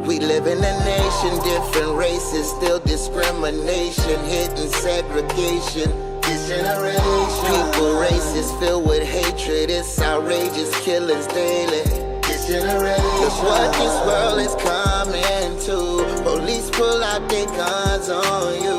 We live in a nation, different races, still discrimination, hidden segregation. This generation, people races filled with hatred, it's outrageous, killings daily. This generation, look what this world is coming to. Police pull out their guns on you.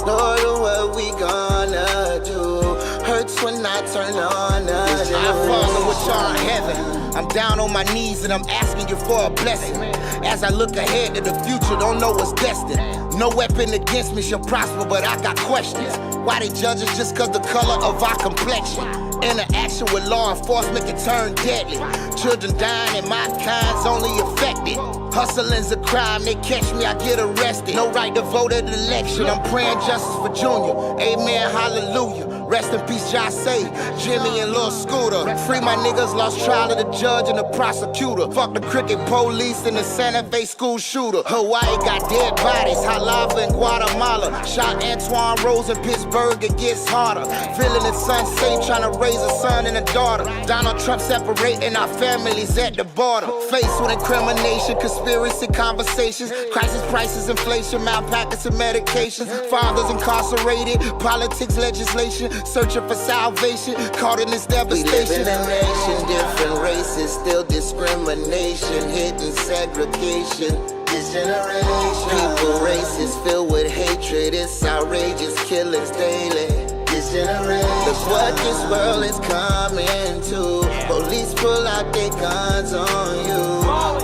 Lord, what we gonna do? Hurts when I turn on us. Our Father which art in heaven, I'm down on my knees and I'm asking you for a blessing. As I look ahead to the future, don't know what's destined. No weapon against me shall prosper, but I got questions. Why they judge us just cause the color of our complexion? Interaction with law enforcement can turn deadly. Children dying and my kind's only affected. Hustling's a crime, they catch me, I get arrested. No right to vote at the election, I'm praying justice for Junior. Amen, hallelujah. Rest in peace, Jay, Jimmy and Lil Scooter. Free my niggas, lost trial of the judge and the prosecutor. Fuck the cricket police and the Santa Fe school shooter. Hawaii got dead bodies, hot lava in Guatemala. Shot Antoine Rose in Pittsburgh, it gets harder. Feeling the sun safe, trying to raise a son and a daughter. Donald Trump separating our families at the border. Faced with incrimination, conspiracy conversations. Crisis prices, inflation, malpractice and medications. Fathers incarcerated, politics, legislation. Searching for salvation, caught in this devastation. We live in a nation, different races, still discrimination, hidden segregation. This generation, people races filled with hatred, it's outrageous, killings daily. This generation, look what this world is coming to. Police pull out their guns on you.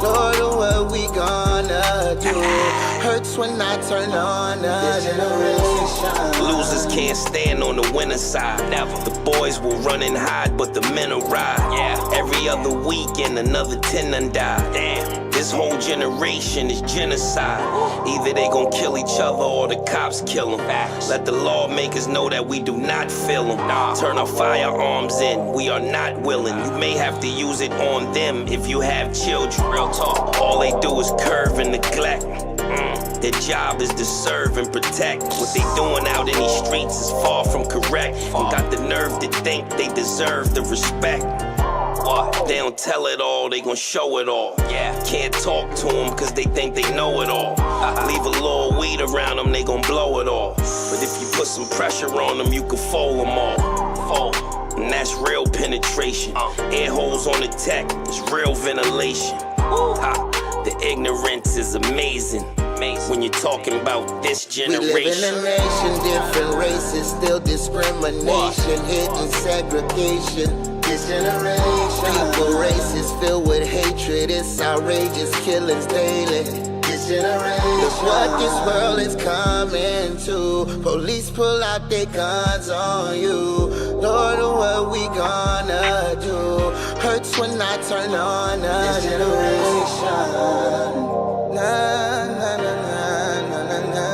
Lord, what we gonna do? Hurts when I turn on us. Losers can't stand on the winner's side. Never. The boys will run and hide, but the men will ride. Yeah. Every other weekend, another 10 done die. Damn. This whole generation is genocide. Either they gon' kill each other or the cops kill them. Let the lawmakers know that we do not feel them. Turn our firearms in, we are not willing. You may have to use it on them if you have children. Real talk. All they do is curve and neglect. Their job is to serve and protect. What they doing out in these streets is far from correct. And got the nerve to think they deserve the respect. What? They don't tell it all, they gon' show it all. Yeah. Can't talk to them cause they think they know it all. Leave a little weed around them, they gon' blow it all. But if you put some pressure on them, you can fold them all. Fold. And that's real penetration. Air holes on the tech, it's real ventilation. The ignorance is amazing. When you're talking about this generation. We live in a nation, different races, still discrimination, hidden segregation. This generation, people races filled with hatred, it's outrageous, killings daily. This generation, look what this world is coming to. Police pull out their guns on you. Lord, what we gonna do? Hurts when I turn on us. This generation, nah, nah, nah, nah, nah, nah, nah.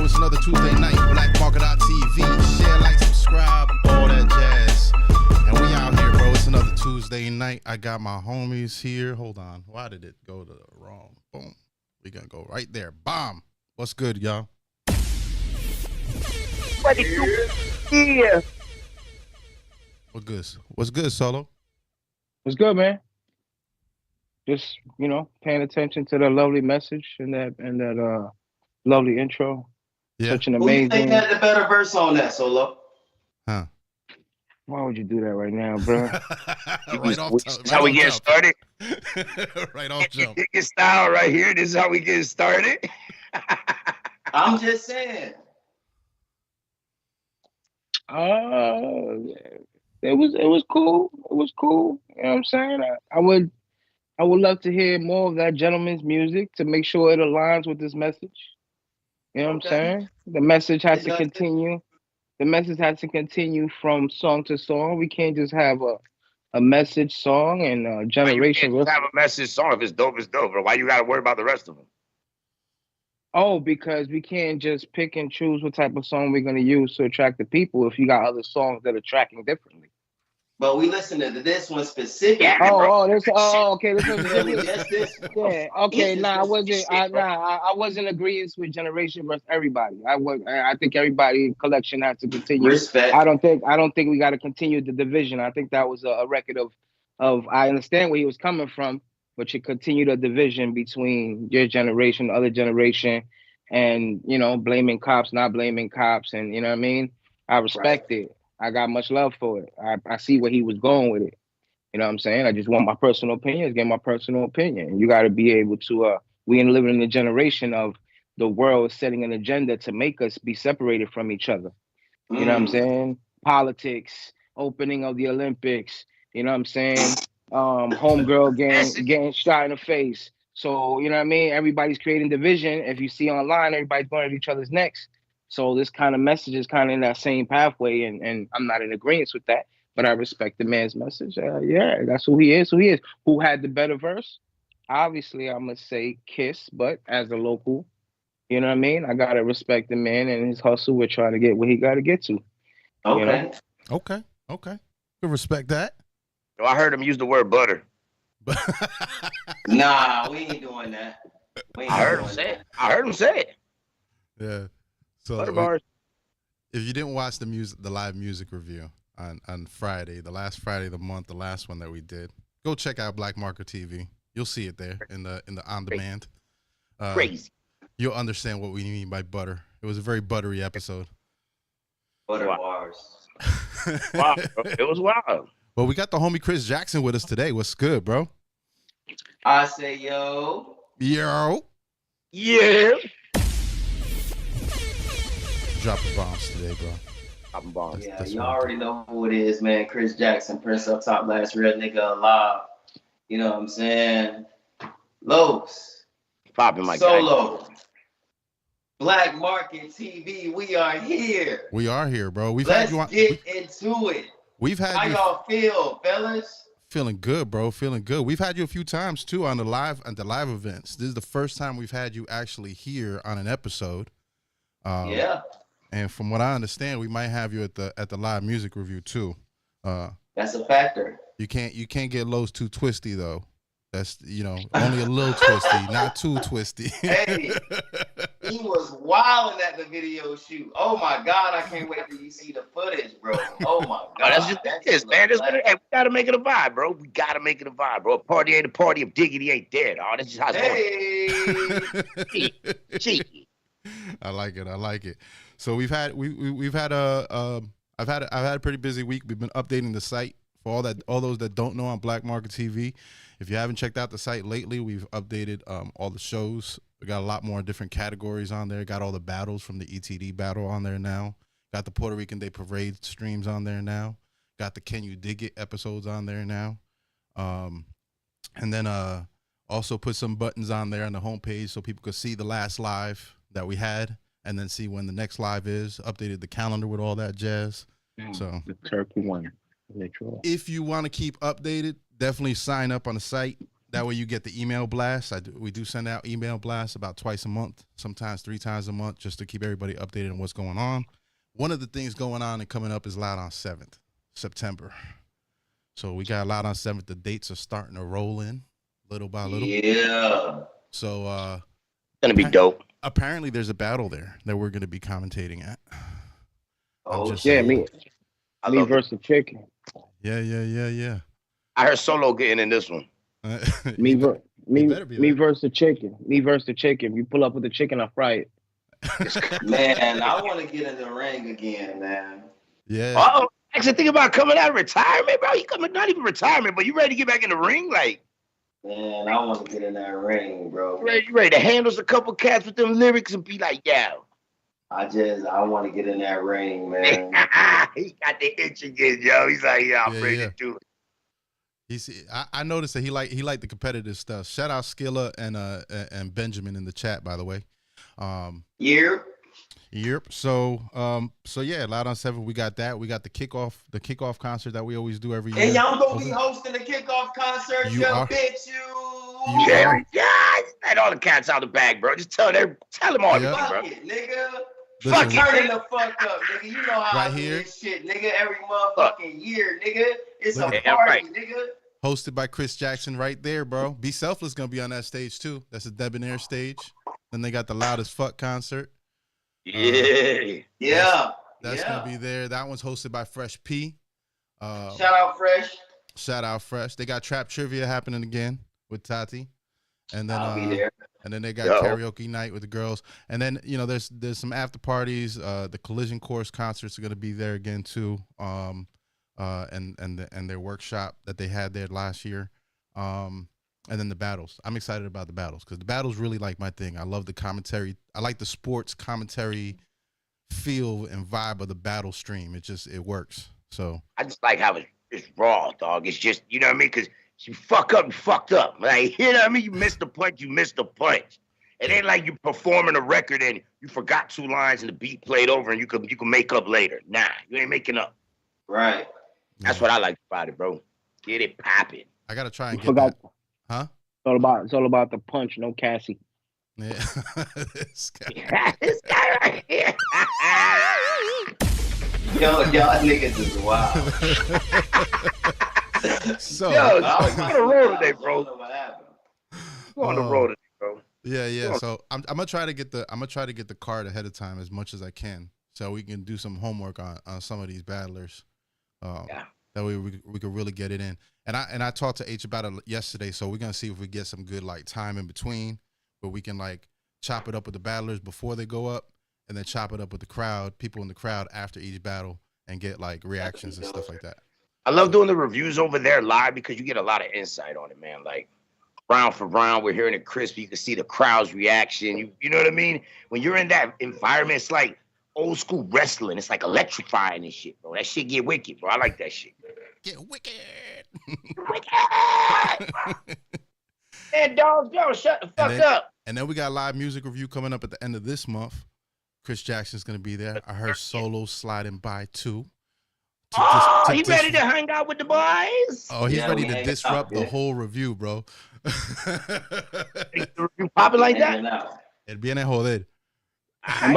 It's another Tuesday night, blackmarket.tv. Share, like, subscribe, all that jazz. And we out here, bro. It's another Tuesday night. I got my homies here. Hold on. Why did it go to the wrong? Boom. We gonna go right there. Bomb. What's good, y'all? Yeah. What's good, Solo? What's good, man? Just, paying attention to the lovely message and that lovely intro. Yeah. Such an Who you amazing. think had the better verse on that, Solo? Huh. Why would you do that right now, bro? Right off. This is how we get started. Right off jump. This style right here. This is how we get started. I'm just saying. It was cool. It was cool. You know what I'm saying? I would love to hear more of that gentleman's music to make sure it aligns with this message. You know what I'm saying? The message has to continue. The message has to continue from song to song. We can't just have a message song and a generation. You can't have a message song. If it's dope, it's dope. But why you got to worry about the rest of them? Oh, because we can't just pick and choose what type of song we're going to use to attract the people if you got other songs that are tracking differently. But we listened to this one specifically. Okay. This one specifically. Just this one. Yeah. Okay. I wasn't agreeing with generation versus everybody. I think everybody collection has to continue. Respect. I don't think we got to continue the division. I think that was a record of. I understand where he was coming from, but you continue the division between your generation, other generation, and blaming cops, not blaming cops, and you know what I mean. I respect it. I got much love for it. I see where he was going with it. You know what I'm saying? I just want my personal opinion. Get my personal opinion. You got to be able to. We ain't living in a generation of the world setting an agenda to make us be separated from each other. You know what I'm saying? Politics, opening of the Olympics. You know what I'm saying? Homegirl getting shot in the face. So you know what I mean? Everybody's creating division. If you see online, everybody's going at each other's necks. So this kind of message is kind of in that same pathway, and I'm not in agreement with that, but I respect the man's message. Yeah, that's who he is. Who had the better verse? Obviously, I'm gonna say Kiss, but as a local, you know what I mean? I gotta respect the man and his hustle. We're trying to get where he got to get to. Okay. Okay. Could respect that. No, I heard him use the word butter. Nah, we ain't doing that. I heard him say it. Yeah. So if you didn't watch the live music review on Friday, the last Friday of the month, the last one that we did, go check out Black Marker TV. You'll see it there in the on demand. Crazy. You'll understand what we mean by butter. It was a very buttery episode. Butter bars. Wow, bro. It was wild. Well, we got the homie Chris Jackson with us today. What's good, bro? I say yo. Yeah. Dropping bombs today, bro. Dropping bombs. Yeah, you already know who it is, man. Chris Jackson, Prince Up Top, last real nigga alive. You know what I'm saying? Los. Popping my Solo. guy. Black Market TV, we are here. We are here, bro. Let's get into it. We've had How y'all feel, fellas? Feeling good, bro. Feeling good. We've had you a few times too on the live events. This is the first time we've had you actually here on an episode. Yeah. And from what I understand, we might have you at the live music review too. That's a factor. You can't get Lowe's too twisty though. That's only a little twisty, not too twisty. Hey, he was wilding at the video shoot. Oh my God, I can't wait till you see the footage, bro. Oh my God. That's just this, man. Hey, we gotta make it a vibe, bro. We gotta make it a vibe, bro. A party ain't a party if Diggity ain't dead. Oh, that's just how it's going. Cheeky. I like it. So we've had I've had a pretty busy week. We've been updating the site for all those that don't know on Black Market TV. If you haven't checked out the site lately, we've updated all the shows. We got a lot more different categories on there. Got all the battles from the ETD battle on there now. Got the Puerto Rican Day Parade streams on there now. Got the Can You Dig It episodes on there now. And then also put some buttons on there on the homepage so people could see the last live that we had and then see when the next live is. Updated the calendar with all that jazz. So the turkey one. If you want to keep updated, definitely sign up on the site. That way you get the email blast. We do send out email blasts about twice a month, sometimes 3 times a month, just to keep everybody updated on what's going on. One of the things going on and coming up is Loud on 7th, September. So we got a Loud on 7th. The dates are starting to roll in little by little. Yeah. So gonna be dope. Apparently there's a battle there that we're gonna be commentating at. Me versus Chicken. Yeah. I heard Solo getting in this one. Me versus the Chicken. Me versus the Chicken. You pull up with the chicken, I fry it. Man, I want to get in the ring again, man. Yeah. Oh, Actually, think about coming out of retirement, bro. You coming not even retirement, but you ready to get back in the ring? Like, Man, I want to get in that ring, bro. you ready to handle a couple cats with them lyrics and be like, yeah. I want to get in that ring, man. He got the itch again, yo. He's like, yeah, I'm ready to do it. I noticed that he liked the competitive stuff. Shout out Skilla and Benjamin in the chat, by the way. Yep. So yeah, Loud on 7, we got that. We got the kickoff concert that we always do every year. Hey, y'all gonna be hosting the kickoff concert, bitch. Yeah, let all the cats out the bag, bro. Just tell them all, Fuck bro. it, nigga. Fuck Turning the fuck up, nigga. You know how right I do here. this shit, nigga. Every motherfucking year, nigga. It's a party, nigga. Hosted by Chris Jackson right there, bro. Be Selfless gonna be on that stage too. That's a debonair stage. Then they got the Loud as Fuck concert. That's gonna be there. That one's hosted by Fresh P. Shout out Fresh. They got Trap Trivia happening again with Tati. And then I'll be there. And then they got karaoke night with the girls. And then, there's some after parties. The Collision Course concerts are gonna be there again too. And their workshop that they had there last year. And then the battles. I'm excited about the battles because the battles really like my thing. I love the commentary. I like the sports commentary feel and vibe of the battle stream. It works. So I just like how it's raw, dog. It's just, you know what I mean? Because you fuck up, you fucked up. Like, you know what I mean? You missed the punch, you missed the punch. It ain't like you performing a record and you forgot 2 lines and the beat played over and you can make up later. Nah, you ain't making up. Right. That's what I like about it, bro. Get it popping. I gotta try and get that. Huh? It's all about the punch, no Cassie. Yeah. This guy right here. Y'all niggas is wild. So yo, I'm on the road today, bro. On the road today, bro. Yeah. So I'm gonna try to get the card ahead of time as much as I can, so we can do some homework on some of these battlers. That way we could really get it in. And I talked to H about it yesterday, so we're gonna see if we get some good like time in between, where we can like chop it up with the battlers before they go up, and then chop it up with the crowd, people in the crowd after each battle, and get like reactions and stuff like that. I love doing the reviews over there live because you get a lot of insight on it, man. Like round for round, we're hearing it crisp. You can see the crowd's reaction. You know what I mean? When you're in that environment, it's like old school wrestling. It's like electrifying and shit, bro. That shit get wicked, bro. I like that shit. Get wicked. And dogs, yo, shut the fuck up. And then we got live music review coming up at the end of this month. Chris Jackson's gonna be there. I heard Solo sliding by too. He ready to hang out with the boys? Oh, he's ready to disrupt the whole review, bro. You popping like that? El viene a joder. I'm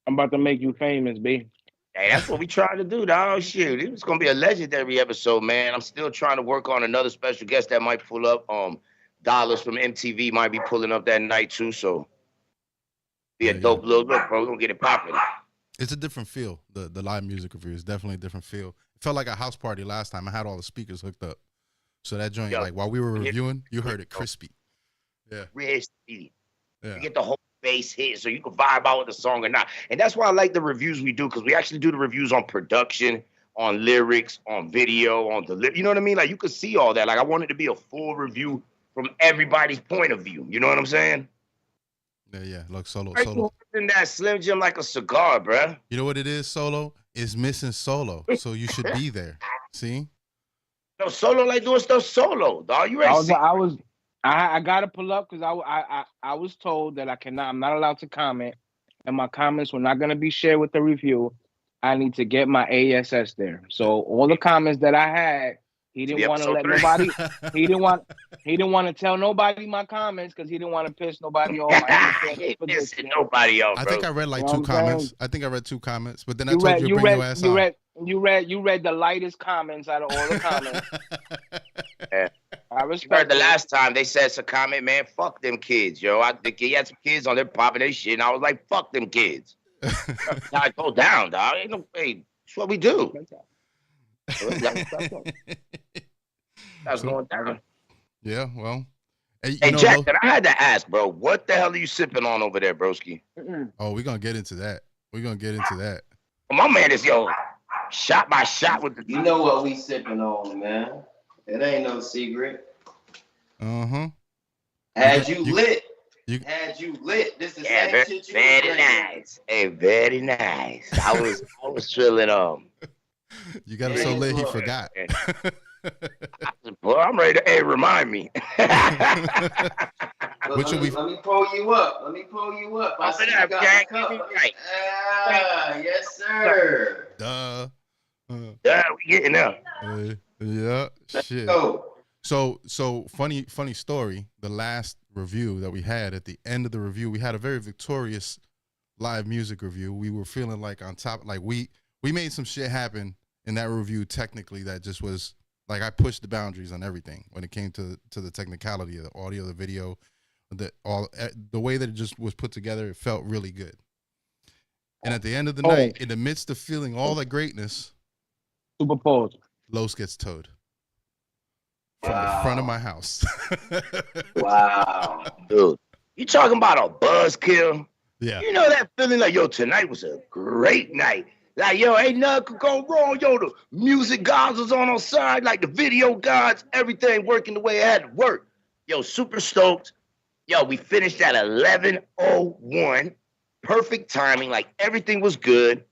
about to make you famous, B. Hey, that's what we trying to do, dog. Shoot, it's gonna be a legendary episode, man. I'm still trying to work on another special guest that might pull up. Dollars from MTV might be pulling up that night too, so be a dope little look, bro. We're gonna get it popping. It's a different feel. The live music review is definitely a different feel. It felt like a house party last time. I had all the speakers hooked up, so that joint, like while we were reviewing, you heard it crispy. Yeah, real speedy. You get the whole bass hit, so you can vibe out with the song or not. And that's why I like the reviews we do, because we actually do the reviews on production, on lyrics, on video, on delivery. You know what I mean? Like you could see all that. Like I want it to be a full review from everybody's point of view. You know what I'm saying? Yeah. Look, Solo. In that Slim Jim like a cigar, bruh. You know what it is, Solo? It's missing Solo, so you should be there. See? No, Solo like doing stuff solo, dog. You ready? I gotta pull up because I was told that I'm not allowed to comment, and my comments were not gonna be shared with the review. I need to get my ASS there. So all the comments that I had, he didn't want to let nobody. He didn't want to tell nobody my comments because he didn't want to piss nobody off. Pissing nobody off. I think I read like 2 comments. I think I read 2 comments, but then I told you to bring your ass on. You read the lightest comments out of all the comments. Yeah. I respect. Heard the last time they said it's a comment, man. Fuck them kids, yo. He had some kids on there popping their shit, and I was like, fuck them kids. I go down, dog. Ain't no way. That's what we do. That's going down. Yeah, well. Hey, Jackson, I had to ask, bro. What the hell are you sipping on over there, broski? Oh, we're gonna get into that. My man is, yo. shot by shot with the. You know what we sipping on, man. It ain't no secret. Had you lit. Had you lit. This is the same very, shit you very was nice. Hey, very nice. I was feeling You got him so lit he forgot. Boy, I'm ready to remind me. Let me pull you up. I see you got the cup. Yes, sir. Duh. We getting there. Yeah, shit. So funny story. The last review that we had, at the end of the review, we had a very victorious live music review. We were feeling like on top, like we made some shit happen in that review technically that just was like, I pushed the boundaries on everything when it came to the technicality of the audio, the video, the way that it just was put together. It felt really good. And at the end of the night, in the midst of feeling all that greatness, Super pause. Los gets towed from the front of my house. Wow. Dude, you talking about a buzzkill? Yeah. You know that feeling like, yo, tonight was a great night. Like, yo, ain't nothing could go wrong. Yo, the music gods was on our side, like the video gods, everything working the way it had to work. Yo, super stoked. Yo, we finished at 11:01. Perfect timing, like everything was good.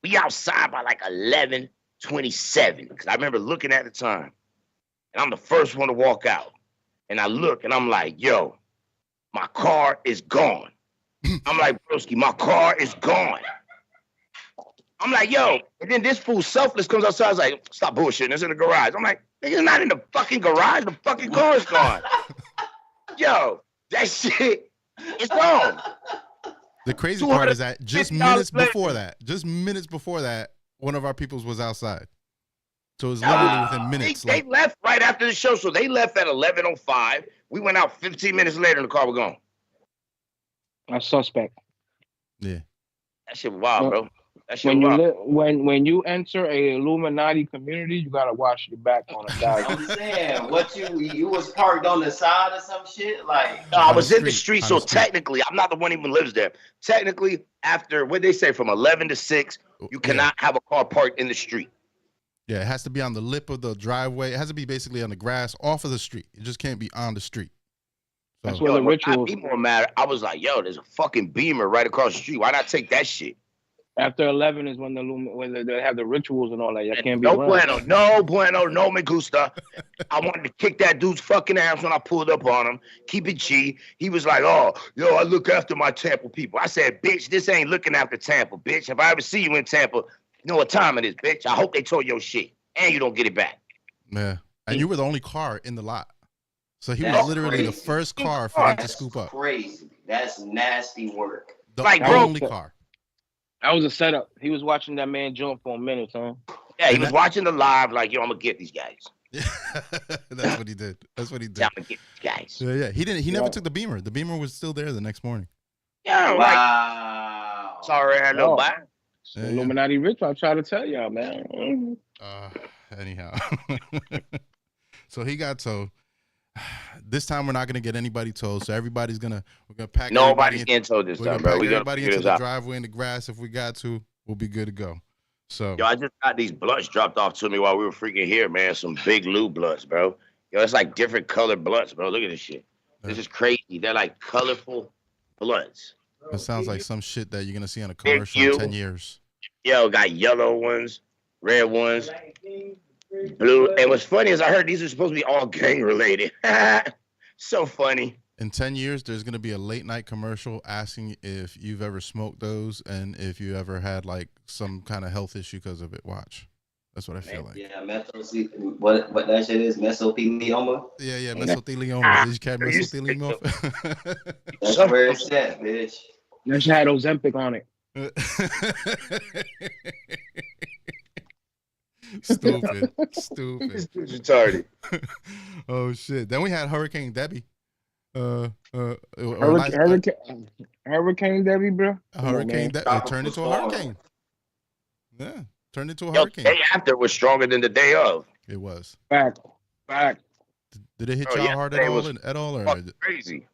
We outside by like 11:27. Because I remember looking at the time. And I'm the first one to walk out. And I look and I'm like, yo, my car is gone. I'm like, broski, my car is gone. I'm like, yo, and then this fool selfless comes outside. I was like, stop bullshitting. It's in the garage. I'm like, nigga's not in the fucking garage. The fucking car is gone. Yo, that shit is gone. The crazy part is that just minutes before that, one of our peoples was outside. So it was literally within minutes. They left right after the show. So they left at 11:05. We went out 15 minutes later and the car was gone. A suspect. Yeah. That shit was wild, bro. That shit When was you wild. when you enter a Illuminati community, you gotta watch your back on a guy. I'm saying, what you was parked on the side or some shit? Like, No, I was in the street, so technically, I'm not the one who even lives there. Technically, after what they say from 11 to 6, you cannot have a car parked in the street. Yeah, it has to be on the lip of the driveway. It has to be basically on the grass off of the street. It just can't be on the street. So, That's where the rituals. More matter. I was like, yo, there's a fucking Beamer right across the street. Why not take that shit? After 11 is when they have the rituals and all that. You can't be no around. bueno, no me gusta. I wanted to kick that dude's fucking ass when I pulled up on him. Keep it G. He was like, oh, yo, I look after my Tampa people. I said, bitch, this ain't looking after Tampa, bitch. If I ever see you in Tampa, you know what time it is, bitch. I hope they tore your shit and you don't get it back. Yeah. And you were the only car in the lot. So he was literally the first car for them to scoop up. Crazy. That's nasty work. The only car. That was a setup. He was watching that man jump for a minute, huh? Yeah, he was watching the live like, yo, I'm going to get these guys. That's what he did. That's what he did. Yeah, I'm going to get these guys. Yeah. He never took the Beamer. The Beamer was still there the next morning. Yeah, wow. Sorry, I know bye. Illuminati rich, I'm trying to tell y'all, man. Anyhow. So he got towed. This time we're not gonna get anybody towed. So we're gonna pack. Nobody's getting towed this time, bro. We're gonna pack everybody into the driveway in the grass. If we got to, we'll be good to go. So yo, I just got these blunts dropped off to me while we were freaking here, man. Some big Lou blunts, bro. Yo, it's like different colored blunts, bro. Look at this shit. This is crazy. They're like colorful blunts. It sounds like some shit that you're gonna see on a commercial in 10 years. Yo, got yellow ones, red ones, blue. And what's funny is I heard these are supposed to be all gang related. So funny. In 10 years, there's gonna be a late night commercial asking if you've ever smoked those and if you ever had like some kind of health issue because of it. Watch. That's what I feel like. Yeah, what that shit is, mesothelioma? Yeah, mesothelioma. Did you have mesothelioma? That's where it's at, bitch. That shit had Ozempic on it. Stupid. Retarded. Oh shit. Then we had Hurricane Debbie. Hurricane Debbie, bro. Hurricane Debbie. It turned into a hurricane. Yeah. Turned into a hurricane. The day after was stronger than the day of. It was. Back. Did it hit y'all hard at all? Or crazy.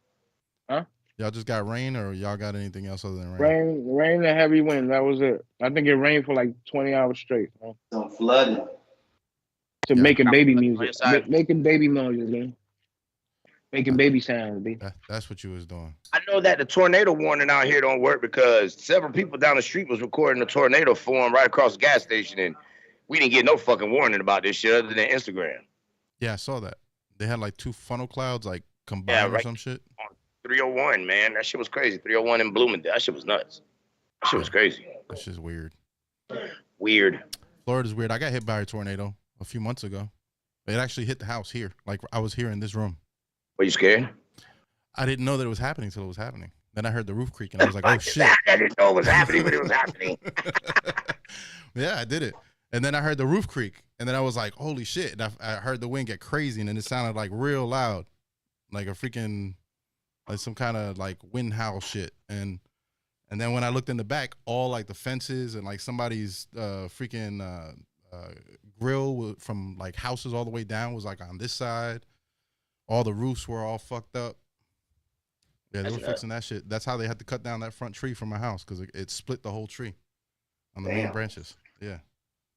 Y'all Y'all just got rain, or y'all got anything else other than rain? Rain and heavy wind. That was it. I think it rained for like 20 hours straight. Man. Some flooding. To Yeah. making baby music, Side. making baby noises, man. Making baby sounds, B. That's what you was doing. I know that the tornado warning out here don't work because several people down the street was recording a tornado form right across the gas station, and we didn't get no fucking warning about this shit other than Instagram. Yeah, I saw that. They had like 2 funnel clouds like combined or some shit. On 301, man. That shit was crazy. 301 in Bloomingdale. That shit was nuts. That shit was crazy. That shit's weird. Weird. Florida's weird. I got hit by a tornado a few months ago. It actually hit the house here. Like I was here in this room. Were you scared? I didn't know that it was happening till it was happening. Then I heard the roof creak and I was like, oh shit. I didn't know it was happening, but it was happening. Yeah, I did it. And then I heard the roof creak and then I was like, holy shit. And I heard the wind get crazy and then it sounded like real loud. Like a freaking, like some kind of like wind howl shit. And then when I looked in the back, all like the fences and like somebody's freaking grill from like houses all the way down was like on this side. All the roofs were all fucked up. Yeah, they were fixing that shit. That's how they had to cut down that front tree from my house because it split the whole tree on the main branches. Yeah,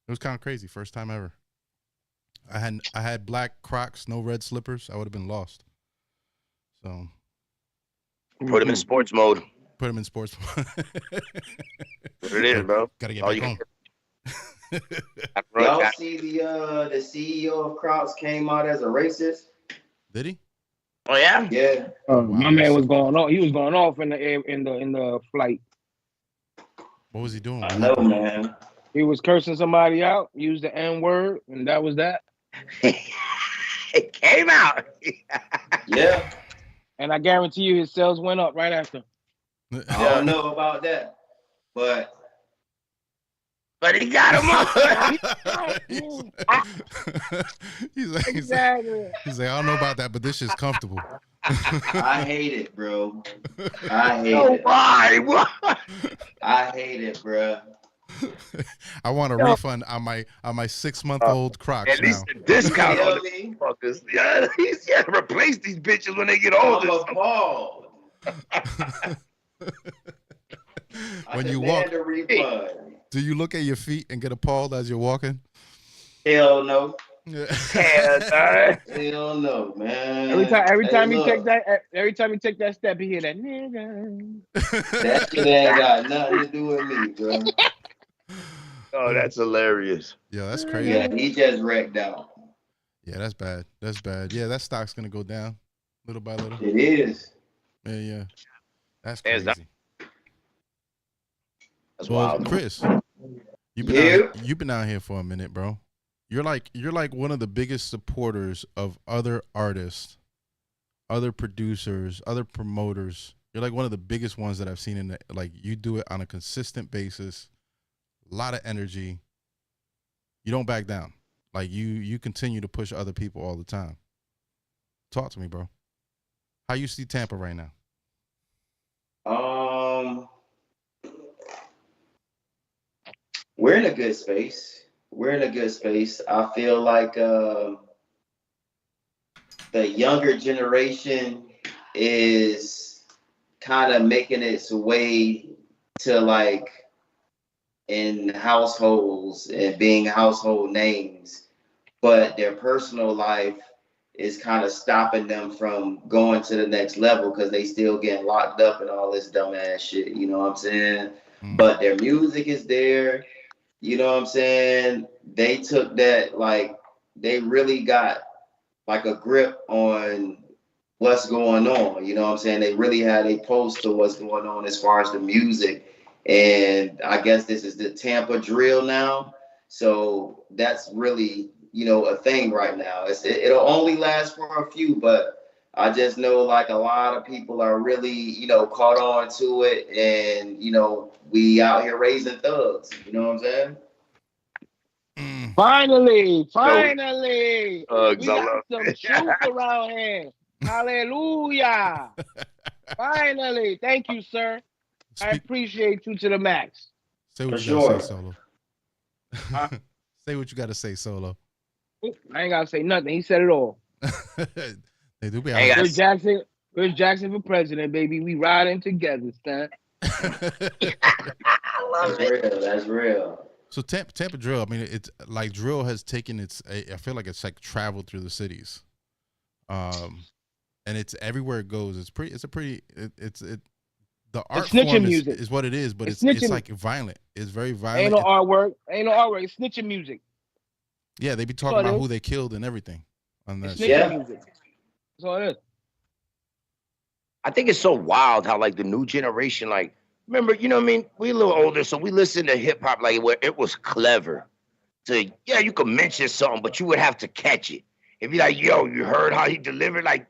it was kind of crazy. First time ever. I had black Crocs, no red slippers. I would have been lost. So Put him in sports mode. put them in sports. What it is, bro. Gotta get All back you home. Y'all see the CEO of Crocs came out as a racist? Did he? Oh yeah. Yeah. My man was going off. He was going off in the air, in the flight. What was he doing? I know, man. He was cursing somebody out, used the N-word, and that was that. It came out. Yeah. And I guarantee you his sales went up right after. I don't know about that, but he got him up. he's like, Exactly. I don't know about that, but this shit's comfortable. I hate it, bro. I hate Oh, it. why? What? I hate it, bro. I want a refund on my 6-month-old Crocs At least now. a discount on Tell the me, fuckers. Yeah, he's got to replace these bitches when they get older. I'm appalled. When you walk, a refund. do you look at your feet and get appalled as you're walking? Hell no. Yeah. Hell no, man. Every time he look, take that step, he hear that nigga. that shit ain't got nothing to do with me, bro. Oh, that's hilarious. Yeah, that's crazy. Yeah, he just wrecked out. Yeah, that's bad. That's bad. Yeah, that stock's gonna go down little by little. It is. Yeah. That's Yeah, crazy. That's Well, wild. Chris, you've been out here for a minute, bro. You're like one of the biggest supporters of other artists, other producers, other promoters. You're like one of the biggest ones that I've seen in like you do it on a consistent basis, a lot of energy. You don't back down. Like you continue to push other people all the time. Talk to me, bro. How you see Tampa right now? We're in a good space. I feel like the younger generation is kind of making its way to like in households and being household names, but their personal life is kind of stopping them from going to the next level because they still getting locked up and all this dumbass shit, you know what I'm saying? But their music is there. You know what I'm saying? They took that, like, they really got like a grip on what's going on. You know what I'm saying? They really had a pulse to what's going on as far as the music. And I guess this is the Tampa drill now. So that's really, you know, a thing right now. It'll only last for a few, but I just know like a lot of people are really, you know, caught on to it. And, you know, we out here raising thugs. You know what I'm saying? Finally. Thugs, We got some truth around here. Hallelujah. Finally. Thank you, sir. I appreciate you to the max. Say what For you gotta sure. say, Solo. Huh? Say what you gotta say, Solo. I ain't gotta say nothing. He said it all. They do be Hey, out. Chris Jackson Chris Jackson for president, baby. We riding together, son. I love That's it. real. That's real. So Tampa drill. I mean, it's like drill has taken its. I feel like it's like traveled through the cities, and it's everywhere it goes. It's pretty. It's a pretty. The art snitching form music. is what it is, but It's it's snitching. like violent. It's very violent. Ain't no artwork. Ain't no artwork. It's snitching music. Yeah, they be talking all it about is. who they killed and everything on that It's shit. snitching Yeah. music. That's all it is. I think it's so wild how like the new generation, like, remember, you know what I mean? We a little older, so we listen to hip hop like where it was clever. To yeah, you could mention something, but you would have to catch it. If you like, yo, you heard how he delivered, like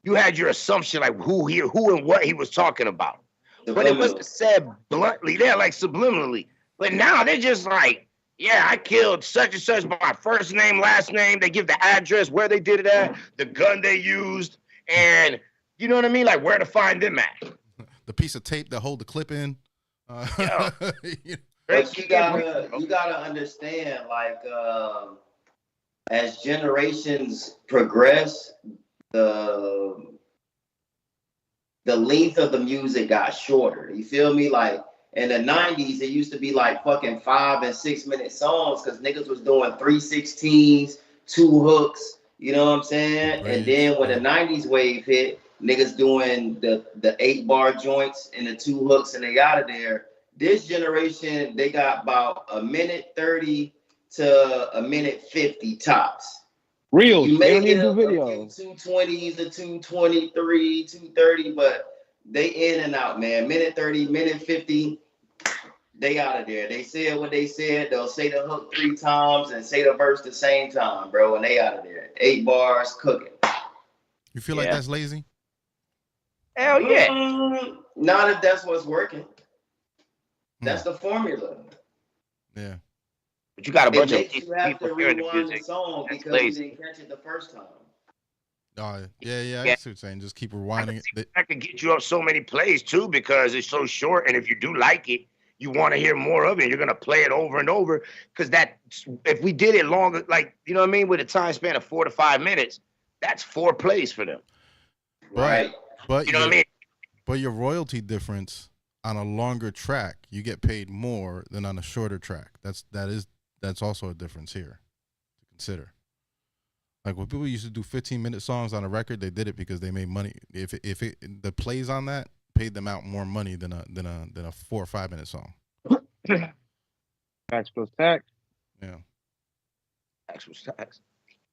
you had your assumption like who and what he was talking about. But it wasn't said bluntly, there, like subliminally. But now they're just like, yeah, I killed such and such by my first name, last name. They give the address, where they did it at, the gun they used, and you know what I mean? Like where to find them at. The piece of tape that hold the clip in. Yeah. But you gotta understand, like, as generations progress, the length of the music got shorter. You feel me? Like in the 90s, it used to be like fucking 5 and 6 minute songs because niggas was doing 3/16s, 2 hooks. You know what I'm saying? Right. And then when the 90s wave hit, niggas doing the 8-bar joints and the 2 hooks and they out of there. This generation, they got about a minute 30 to a minute 50 tops. Real. You They may don't get even a do few videos. 220s, a 223, 230, but they in and out, man. Minute 30, minute 50, they out of there. They said what they said. They'll say the hook 3 times and say the verse the same time, bro, and they out of there. 8 bars cooking. You feel like Yeah. that's lazy? Hell yeah. Not if that's what's working. That's the formula. Yeah. But you got a It bunch of makes you have to people hearing the rewind the music. song That's because you lazy. didn't catch it the first time. Oh, yeah. I Yeah. see what you're saying. Just keep rewinding it. That could get you up so many plays too because it's so short. And if you do like it, you want to hear more of it. You're gonna play it over and over because that if we did it longer, like you know what I mean, with a time span of 4 to 5 minutes, that's 4 plays for them. Right. But You know what I mean? But your royalty difference on a longer track, you get paid more than on a shorter track. That's also a difference here to consider. Like when people used to do 15-minute songs on a record, they did it because they made money. If the plays on that paid them out more money than a 4 or 5 minute song. Tax plus tax. Yeah. Tax.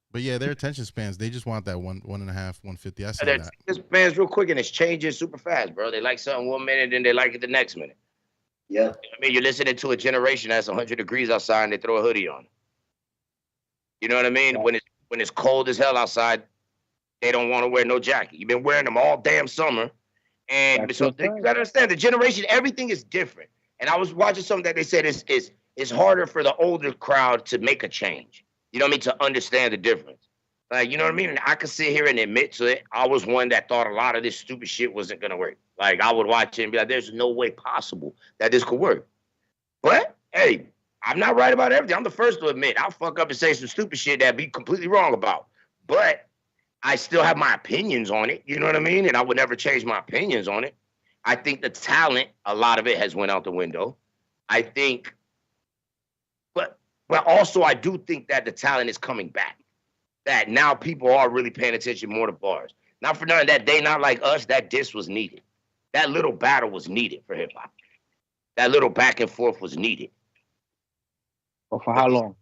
But yeah, their attention spans, they just want that 1.5, 150. I see That that. this band's real quick and it's changing super fast, bro. They like something 1 minute, then they like it the next minute. Yep. I mean, you're listening to a generation that's 100 degrees outside and they throw a hoodie on. You know what I mean? Yeah. When it's cold as hell outside, they don't want to wear no jacket. You've been wearing them all damn summer. And That's so what's you right. gotta understand the generation, everything is different. And I was watching something that they said it's harder for the older crowd to make a change. You know what I mean? To understand the difference. Like, you know what I mean? And I could sit here and admit to it. I was one that thought a lot of this stupid shit wasn't gonna work. Like I would watch it and be like, there's no way possible that this could work. But hey, I'm not right about everything. I'm the first to admit I'll fuck up and say some stupid shit that I'd be completely wrong about. But I still have my opinions on it. You know what I mean? And I would never change my opinions on it. I think the talent, a lot of it has went out the window. I think, but also I do think that the talent is coming back. That now people are really paying attention more to bars. Not for none of that They Not Like Us, that diss was needed. That little battle was needed for hip hop. That little back and forth was needed. But for how long?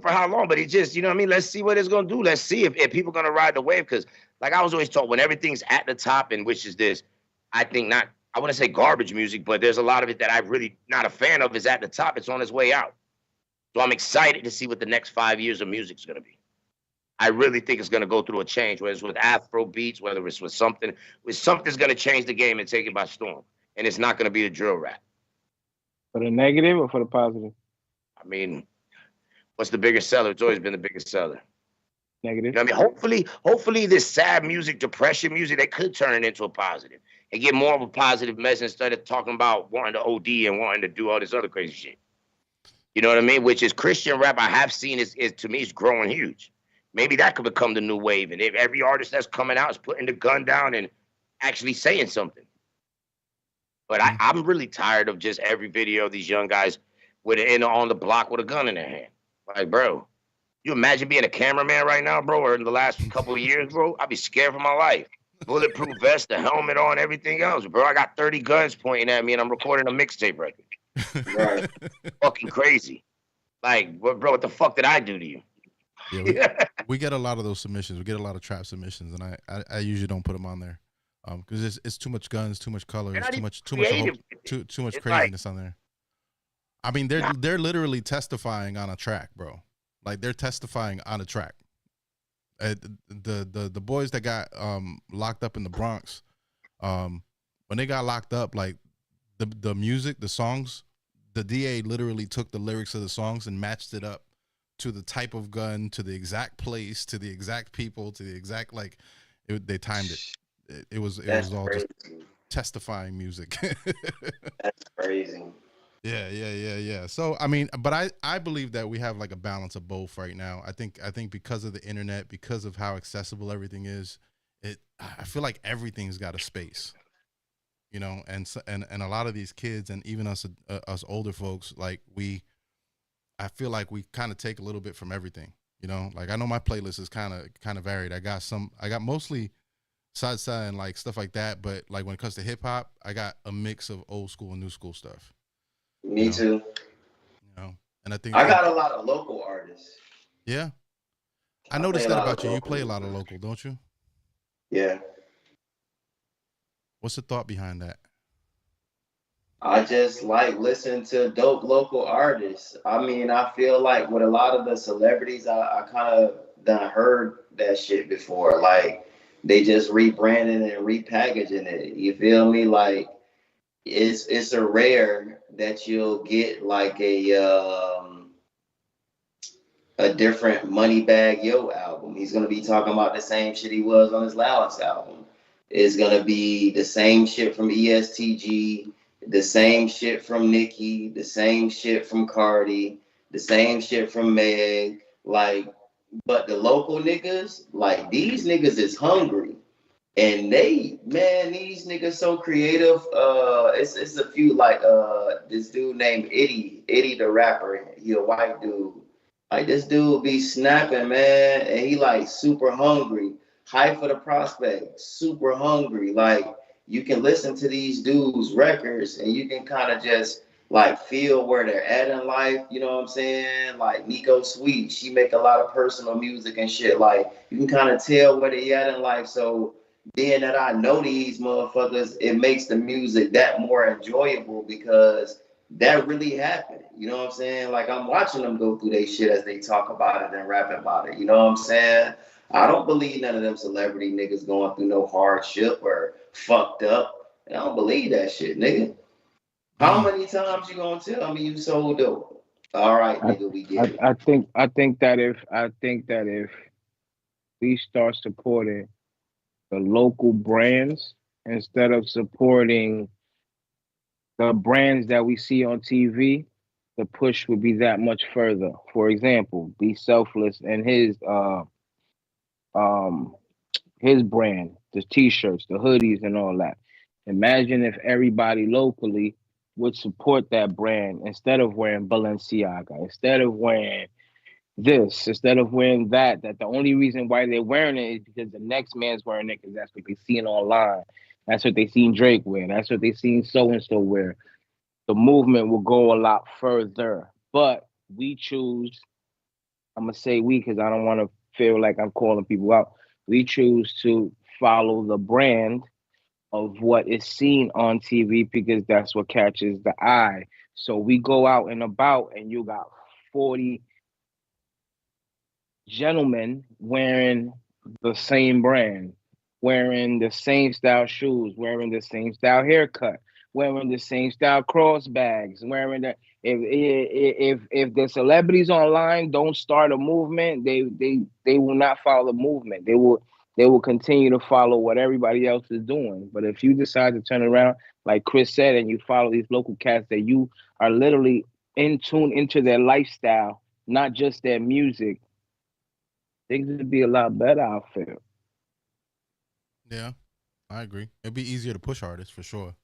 For how long? But it just, you know what I mean? Let's see what it's going to do. Let's see if people are going to ride the wave. Because like I was always taught, when everything's at the top, and which is this, I think not, I wouldn't say garbage music, but there's a lot of it that I'm really not a fan of is at the top. It's on its way out. So I'm excited to see what the next 5 years of music is going to be. I really think it's going to go through a change, whether it's with Afro beats, whether it's with something's going to change the game and take it by storm. And it's not going to be a drill rap. For the negative or for the positive? I mean, what's the biggest seller? It's always been the biggest seller. Negative. You know what I mean? Hopefully this sad music, depression music, they could turn it into a positive and get more of a positive message instead of talking about wanting to OD and wanting to do all this other crazy shit. You know what I mean? Which is Christian rap I have seen is to me is growing huge. Maybe that could become the new wave. And if every artist that's coming out is putting the gun down and actually saying something. But I'm really tired of just every video of these young guys with on the block with a gun in their hand. Like, bro, you imagine being a cameraman right now, bro, or in the last couple of years, bro? I'd be scared for my life. Bulletproof vest, the helmet on, everything else, bro. I got 30 guns pointing at me, and I'm recording a mixtape record. Right. Fucking crazy. Like, bro, what the fuck did I do to you? Yeah, we get a lot of those submissions. We get a lot of trap submissions, and I usually don't put them on there, because it's too much guns, too much colors, too much craziness on there. I mean, they're literally testifying on a track, bro. Like, they're testifying on a track. The boys that got locked up in the Bronx, when they got locked up, like the music, the songs, the DA literally took the lyrics of the songs and matched it up to the type of gun, to the exact place, to the exact people, to the exact, like, they timed it. It was all crazy. Just testifying music. That's crazy. Yeah. So I mean, but I believe that we have like a balance of both right now. I think because of the internet, because of how accessible everything is, I feel like everything's got a space, you know, and a lot of these kids, and even us older folks, like I feel like we kind of take a little bit from everything, you know. Like, I know my playlist is kind of varied. I got mostly side and like stuff like that, but like when it comes to hip hop, I got a mix of old school and new school stuff. Me too. You know, and I think I got a lot of local artists. Yeah, I noticed that about you. You play a lot of local, don't you? Yeah. What's the thought behind that? I just like listening to dope local artists. I mean, I feel like with a lot of the celebrities, I kind of done heard that shit before. Like, they just rebranding and repackaging it. You feel me? Like, it's a rare that you'll get like a different Moneybagg Yo album. He's gonna be talking about the same shit he was on his last album. It's gonna be the same shit from ESTG, the same shit from Nicki, the same shit from Cardi, the same shit from Meg. Like, but the local niggas, like, these niggas is hungry. And these niggas so creative. It's a few, like this dude named Eddie the rapper. He a white dude. Like, this dude be snapping, man, and he like super hungry. High for the prospect, super hungry. Like, you can listen to these dudes' records and you can kind of just like feel where they're at in life. You know what I'm saying? Like, Nico Sweet, she make a lot of personal music and shit. Like, you can kind of tell where they at in life. So being that I know these motherfuckers, it makes the music that more enjoyable because that really happened. You know what I'm saying? Like, I'm watching them go through their shit as they talk about it and rap about it. You know what I'm saying? I don't believe none of them celebrity niggas going through no hardship or fucked up. And I don't believe that shit, nigga. How many times you gonna tell me you so dope? All right, nigga, we get it. I think that if we start supporting the local brands instead of supporting the brands that we see on TV, the push would be that much further. For example, Be Selfless and his brand, the t-shirts, the hoodies, and all that. Imagine if everybody locally would support that brand instead of wearing Balenciaga, instead of wearing this, instead of wearing that the only reason why they're wearing it is because the next man's wearing it because that's what they seen online. That's what they seen Drake wear. That's what they seen so-and-so wear. The movement will go a lot further. But we choose, I'm going to say we because I don't want to feel like I'm calling people out. We choose to follow the brand of what is seen on TV because that's what catches the eye. So we go out and about and you got 40 gentlemen wearing the same brand, wearing the same style shoes, wearing the same style haircut, wearing the same style cross bags, wearing the if the celebrities online don't start a movement, they will not follow the movement. They will continue to follow what everybody else is doing. But if you decide to turn around, like Chris said, and you follow these local cats that you are literally in tune into their lifestyle, not just their music, things would be a lot better, I feel. Yeah, I agree. It'd be easier to push artists for sure.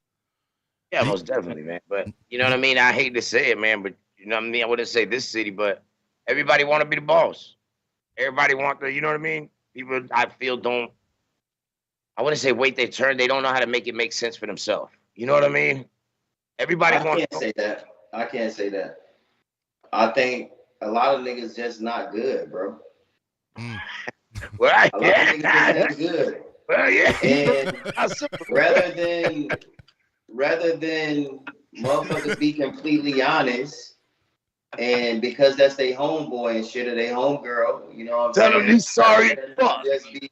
Yeah, most definitely, man. But you know what I mean? I hate to say it, man, but you know what I mean? I wouldn't say this city, but everybody want to be the boss. Everybody want the, you know what I mean? People I feel don't, I wouldn't say wait their turn. They don't know how to make it make sense for themselves. You know what I mean? Everybody I wants can't say that. I can't say that. I think a lot of niggas just not good, bro. well, A lot of niggas just ain't good. well, yeah. And rather than motherfuckers be completely honest, and because that's their homeboy and shit or their homegirl, you know what I'm Tell saying? them you sorry. Fuck. Just be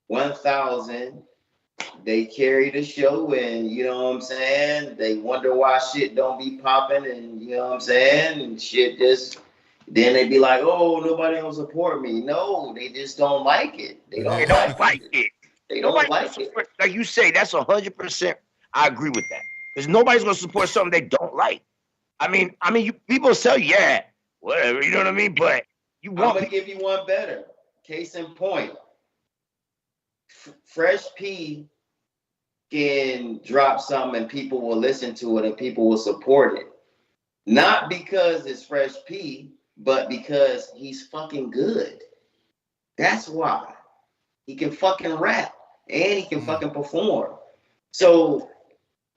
1,000. They carry the show, and you know what I'm saying? They wonder why shit don't be popping, and you know what I'm saying? And shit just, then they be like, oh, nobody don't support me. No, they just don't like it. They don't like it. They don't like it. Like you say, that's 100%. I agree with that. Because nobody's gonna support something they don't like. I mean, you people say, yeah, whatever, you know what I mean? But you want. I'm gonna give you one better. Case in point. Fresh P can drop something and people will listen to it and people will support it. Not because it's Fresh P, but because he's fucking good. That's why. He can fucking rap and he can fucking perform. So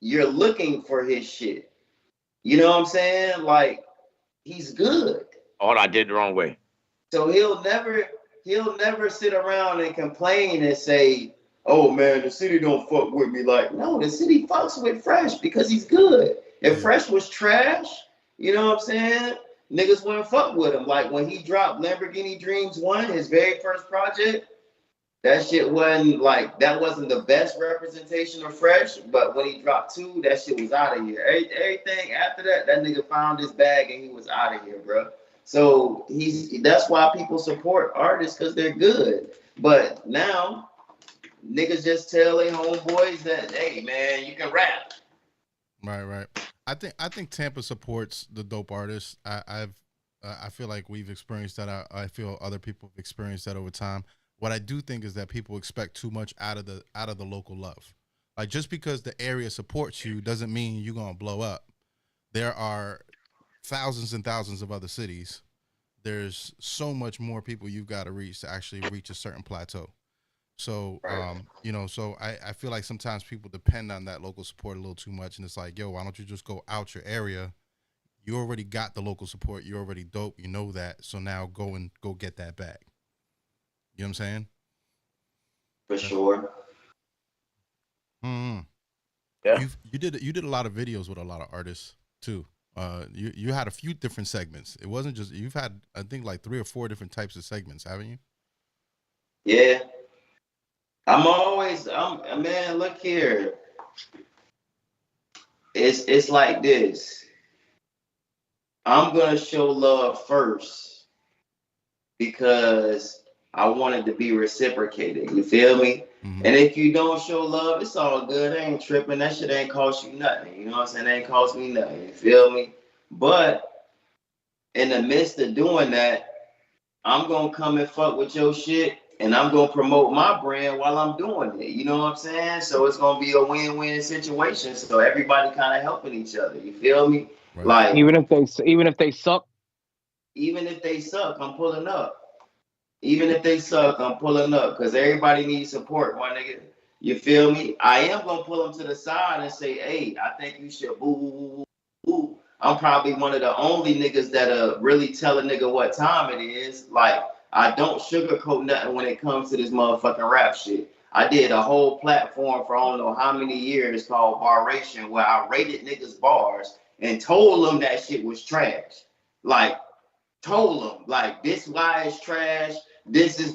you're looking for his shit. You know what I'm saying? Like, he's good. Oh, I did the wrong way. So he'll never sit around and complain and say, oh man, the city don't fuck with me. Like, no, the city fucks with Fresh because he's good. If Fresh was trash, you know what I'm saying? Niggas wouldn't fuck with him. Like when he dropped Lamborghini Dreams 1, his very first project, that shit wasn't like, that wasn't the best representation of Fresh, but when he dropped 2, that shit was out of here. Everything after that, that nigga found his bag and he was out of here, bro. So that's why people support artists, because they're good. But now niggas just tell their homeboys that, hey man, you can rap. Right. I think Tampa supports the dope artists. I feel like we've experienced that. I feel other people have experienced that over time. What I do think is that people expect too much out of the local love. Like just because the area supports you doesn't mean you're gonna blow up. There are thousands and thousands of other cities. There's so much more people you've got to reach to actually reach a certain plateau. So, so I feel like sometimes people depend on that local support a little too much. And it's like, yo, why don't you just go out your area? You already got the local support. You're already dope. You know that. So now go get that back. You know what I'm saying? For sure. Mm-hmm. Yeah. You did a lot of videos with a lot of artists too. You had a few different segments. It wasn't just, you've had, I think, like 3 or 4 different types of segments, haven't you? Yeah. Man, look here. It's like this. I'm gonna show love first because I want it to be reciprocated. You feel me? Mm-hmm. And if you don't show love, it's all good. I ain't tripping. That shit ain't cost you nothing. You know what I'm saying? It ain't cost me nothing. You feel me? But in the midst of doing that, I'm gonna come and fuck with your shit, and I'm gonna promote my brand while I'm doing it. You know what I'm saying? So it's gonna be a win-win situation. So everybody kind of helping each other. You feel me? Right. Like even if they suck, I'm pulling up. Even if they suck, I'm pulling up because everybody needs support, my nigga. You feel me? I am gonna pull them to the side and say, hey, I think you should boo. I'm probably one of the only niggas that really tell a nigga what time it is. Like, I don't sugarcoat nothing when it comes to this motherfucking rap shit. I did a whole platform for I don't know how many years called Barration, where I rated niggas bars and told them that shit was trash. Like, told them, like, this why it's trash. This is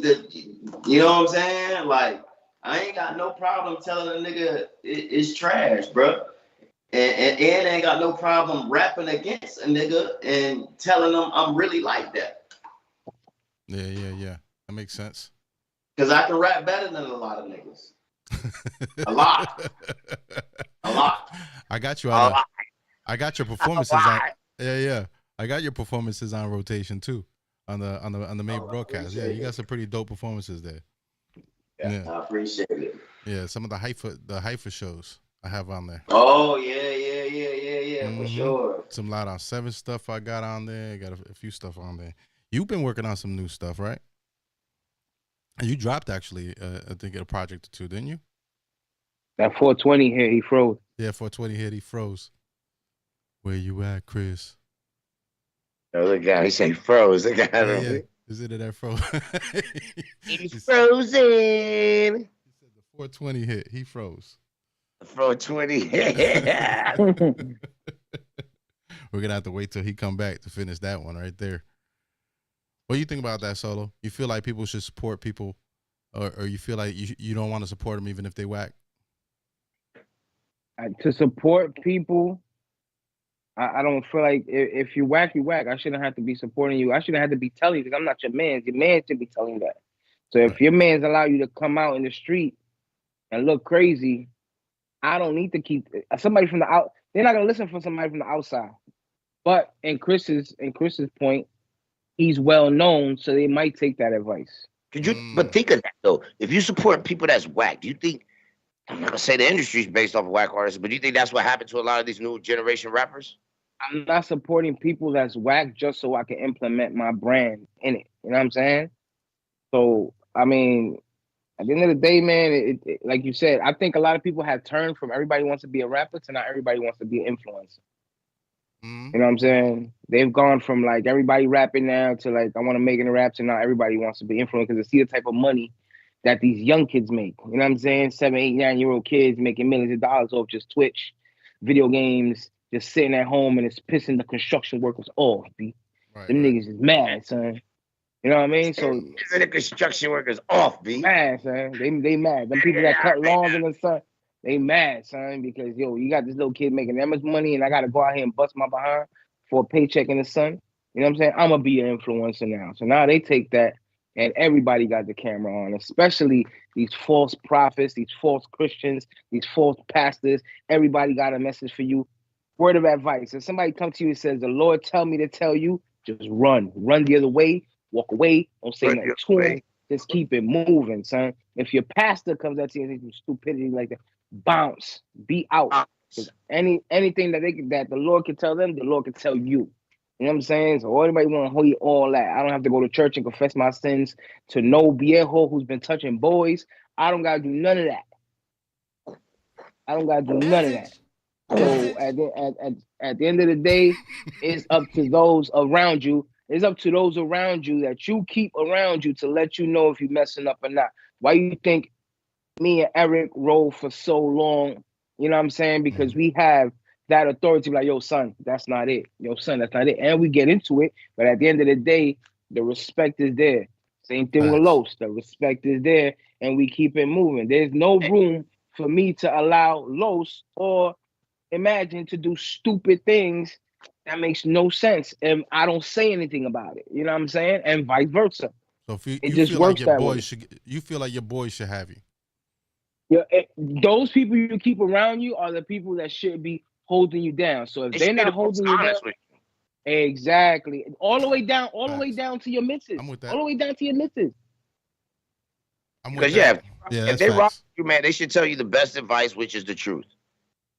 you know what I'm saying? Like, I ain't got no problem telling a nigga it's trash, bro. And ain't got no problem rapping against a nigga and telling them I'm really like that. Yeah. That makes sense. Because I can rap better than a lot of niggas. A lot. I got you on. I got your performances on. Yeah. I got your performances on rotation too, on the main broadcast. Yeah, you got some pretty dope performances there. Yeah. I appreciate it. Yeah, some of the Haifa shows I have on there. Oh yeah, for sure. Some Loud on 7 stuff I got on there. Got a few stuff on there. You've been working on some new stuff, right? You dropped actually, I think, a project or two, didn't you? That 420 hit, he froze. Yeah, 420 hit, he froze. Where you at, Chris? Oh, the guy, he say froze. The guy, Yeah. Is it that froze? He's frozen. He said the 420 hit, he froze. The 420. We're gonna have to wait till he come back to finish that one right there. What do you think about that, Solo? You feel like people should support people, or you feel like you don't want to support them even if they whack? To support people, I don't feel like if you whack, you whack. I shouldn't have to be supporting you. I shouldn't have to be telling you because I'm not your man. Your man should be telling you that. So if your man's allow you to come out in the street and look crazy, I don't need to keep somebody from the out. They're not gonna listen for somebody from the outside. But in Chris's point, he's well known, so they might take that advice. Could you? But think of that though. If you support people that's whack, do you think? I'm not gonna say the industry's based off of whack artists, but do you think that's what happened to a lot of these new generation rappers? I'm not supporting people that's whack just so I can implement my brand in it. You know what I'm saying? So I mean, at the end of the day, man, it like you said, I think a lot of people have turned from everybody wants to be a rapper to not everybody wants to be an influencer. You know what I'm saying? They've gone from like everybody rapping now to like I want to make it in raps, and now everybody wants to be influenced because they see the type of money that these young kids make. You know what I'm saying? 7, 8, 9-year-old kids making millions of dollars off just Twitch, video games, just sitting at home, and it's pissing the construction workers off. B. Them niggas is mad, son. You know what I mean? So the construction workers off, B. Mad, son. They mad. Them people that cut lawns in the sun. They mad, son, because yo, you got this little kid making that much money, and I gotta go out here and bust my behind for a paycheck in the sun. You know what I'm saying? I'm gonna be an influencer now. So now they take that, and everybody got the camera on, especially these false prophets, these false Christians, these false pastors. Everybody got a message for you. Word of advice: if somebody comes to you and says, "The Lord tell me to tell you," just run the other way, walk away, don't say nothing to him. Just keep it moving, son. If your pastor comes at you and says some stupidity like that, bounce, be out. Anything that the Lord can tell them, the Lord can tell you. You know what I'm saying? So anybody want to hold you all that. I don't have to go to church and confess my sins to no viejo who's been touching boys. I don't gotta do none of that. So at the end of the day, it's up to those around you. It's up to those around you that you keep around you to let you know if you're messing up or not. Why you think me and Eric rolled for so long? You know what I'm saying? Because we have that authority, like, yo, son, that's not it. Yo, son, that's not it. And we get into it, but at the end of the day, the respect is there. Same thing with Los. The respect is there, and we keep it moving. There's no room for me to allow Los or Imagine to do stupid things that makes no sense, and I don't say anything about it. You know what I'm saying? And vice versa. So if you just feel works like your that way. boys you feel like your boys should have you. Yeah, those people you keep around you are the people that should be holding you down. So if they're not holding you down, exactly, all the way down, to your missus. I'm with that. All the way down to your missus. Because if they rock you, man, they should tell you the best advice, which is the truth.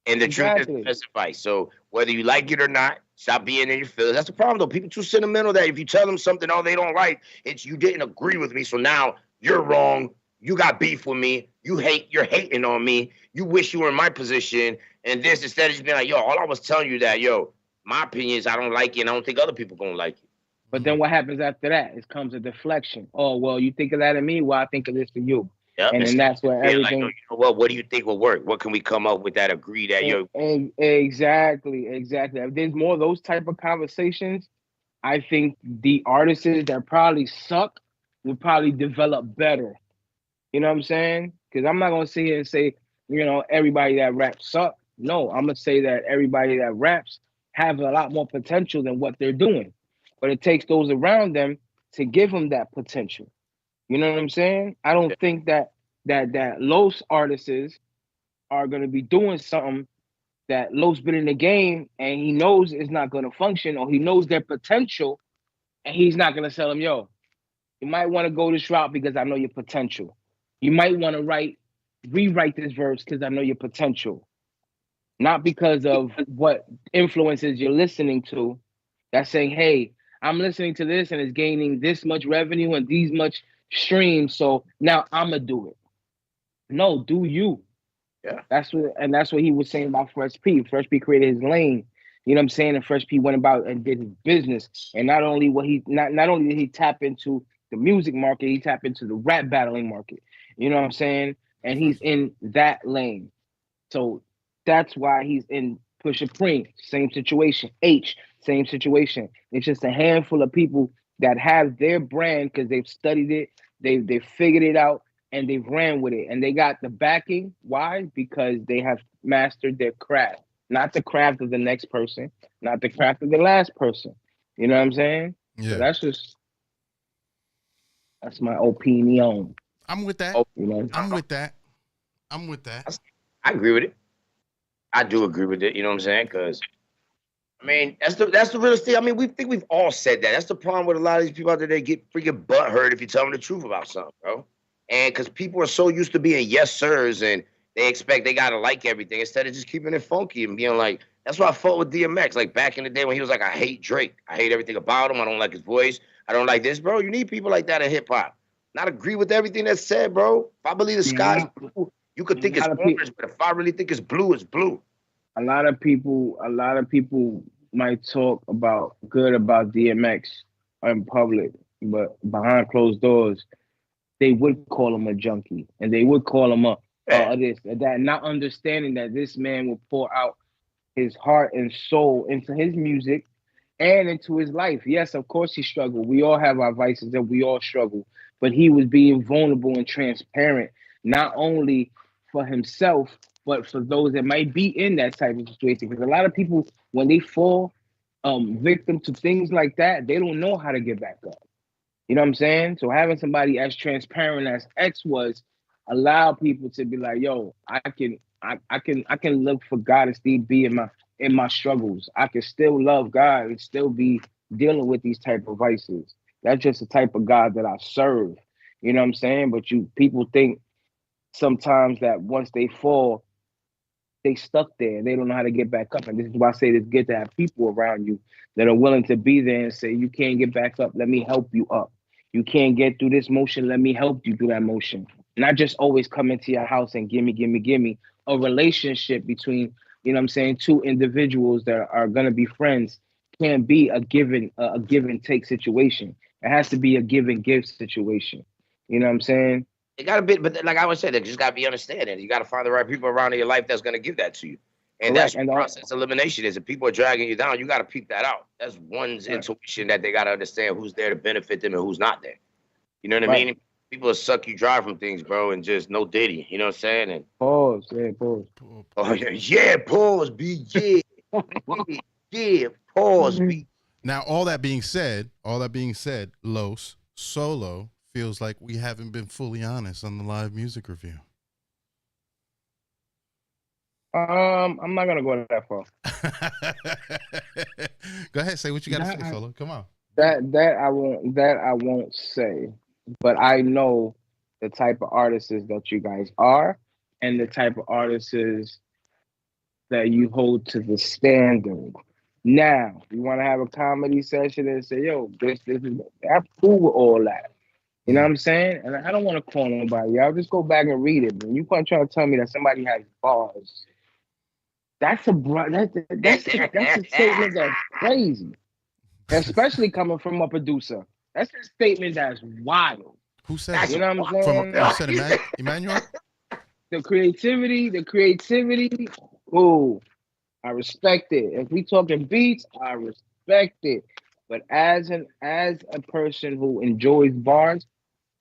And the truth is the best advice. So whether you like it or not, stop being in your feelings. That's the problem, though. People too sentimental that if you tell them something, they don't like, it's you didn't agree with me, so now you're wrong. You got beef with me. You're hating on me. You wish you were in my position. And this, instead of just being like, yo, all I was telling you that, yo, my opinion is I don't like it, and I don't think other people gonna like it. But then what happens after that? It comes a deflection. Oh, well, you think of that of me? Well, I think of this for you. Yep. And then that's where everything. Like, you know what do you think will work? What can we come up with that agree that Exactly. If there's more of those type of conversations, I think the artists that probably suck will probably develop better. You know what I'm saying? Because I'm not gonna sit here and say, everybody that raps suck. No, I'm gonna say that everybody that raps have a lot more potential than what they're doing. But it takes those around them to give them that potential. You know what I'm saying? I don't think that Los artists are going to be doing something that Los been in the game and he knows it's not going to function, or he knows their potential, and he's not going to tell them, yo, you might want to go this route because I know your potential. You might want to rewrite this verse because I know your potential, not because of what influences you're listening to. That's saying, hey, I'm listening to this and it's gaining this much revenue and these much streams, so now I'm gonna do it. No, do you. Yeah. That's what he was saying about Fresh P. Fresh P created his lane. You know what I'm saying? And Fresh P went about and did his business. And not only did he tap into the music market, he tapped into the rap battling market. You know what I'm saying? And he's in that lane. So that's why he's in Pusha Preem. Same situation. H, same situation. It's just a handful of people that have their brand because they've studied it, they've figured it out, and they've ran with it. And they got the backing. Why? Because they have mastered their craft. Not the craft of the next person, not the craft of the last person. You know what I'm saying? Yeah. So that's my opinion. I'm with that. You know? I'm with that. I agree with it. I do agree with it. You know what I'm saying? Because I mean, that's the realest thing. I mean, we've all said that. That's the problem with a lot of these people out there. They get freaking butthurt if you tell them the truth about something, bro. And because people are so used to being yes sirs and they expect they gotta like everything instead of just keeping it funky and being like, that's why I fought with DMX. Like back in the day when he was like, I hate Drake. I hate everything about him. I don't like his voice. I don't like this, bro. You need people like that in hip hop. Not agree with everything that's said, bro. If I believe the sky is blue, you could think it's orange, but if I really think it's blue, it's blue. A lot of people might talk about DMX in public, but behind closed doors, they would call him a junkie and they would call him this that, not understanding that this man will pour out his heart and soul into his music and into his life. Yes, of course he struggled. We all have our vices and we all struggle, but he was being vulnerable and transparent, not only for himself, but for those that might be in that type of situation. Because a lot of people, when they fall victim to things like that, they don't know how to get back up. You know what I'm saying? So having somebody as transparent as X was, allow people to be like, yo, I can look for God and still be in my struggles. I can still love God and still be dealing with these type of vices. That's just the type of God that I serve. You know what I'm saying? But people think sometimes that once they fall, they stuck there and they don't know how to get back up. And this is why I say it's good to have people around you that are willing to be there and say, you can't get back up. Let me help you up. You can't get through this motion. Let me help you through that motion. Not just always come into your house and gimme. A relationship between, you know what I'm saying, two individuals that are going to be friends can't be a give and take situation. It has to be a give and give situation. You know what I'm saying? It got to be, but like I would say, they just got to be understanding. You got to find the right people around in your life that's going to give that to you. And Correct. that's what process elimination is. If people are dragging you down, you got to peep that out. That's one's intuition that they got to understand who's there to benefit them and who's not there. You know what I mean? People will suck you dry from things, bro, and just no diddy. You know what I'm saying? And pause. Oh, yeah, pause, B. Yeah, pause, B. Now, all that being said, Los Solo feels like we haven't been fully honest on the live music review. I'm not gonna go that far. Go ahead, say what you gotta say, Solo. Come on. That I won't say, but I know the type of artists that you guys are and the type of artists that you hold to the standard. Now, you want to have a comedy session and say, yo, this is, I'm cool with all that. You know what I'm saying? And I don't want to call nobody. I'll just go back and read it. When you trying to tell me that somebody has bars, that's a statement that's crazy. Especially coming from a producer. That's a statement that's wild. Who said that? You know what I'm saying? Who said Emmanuel? The creativity. Oh, I respect it. If we talking beats, I respect it. But as a person who enjoys bars,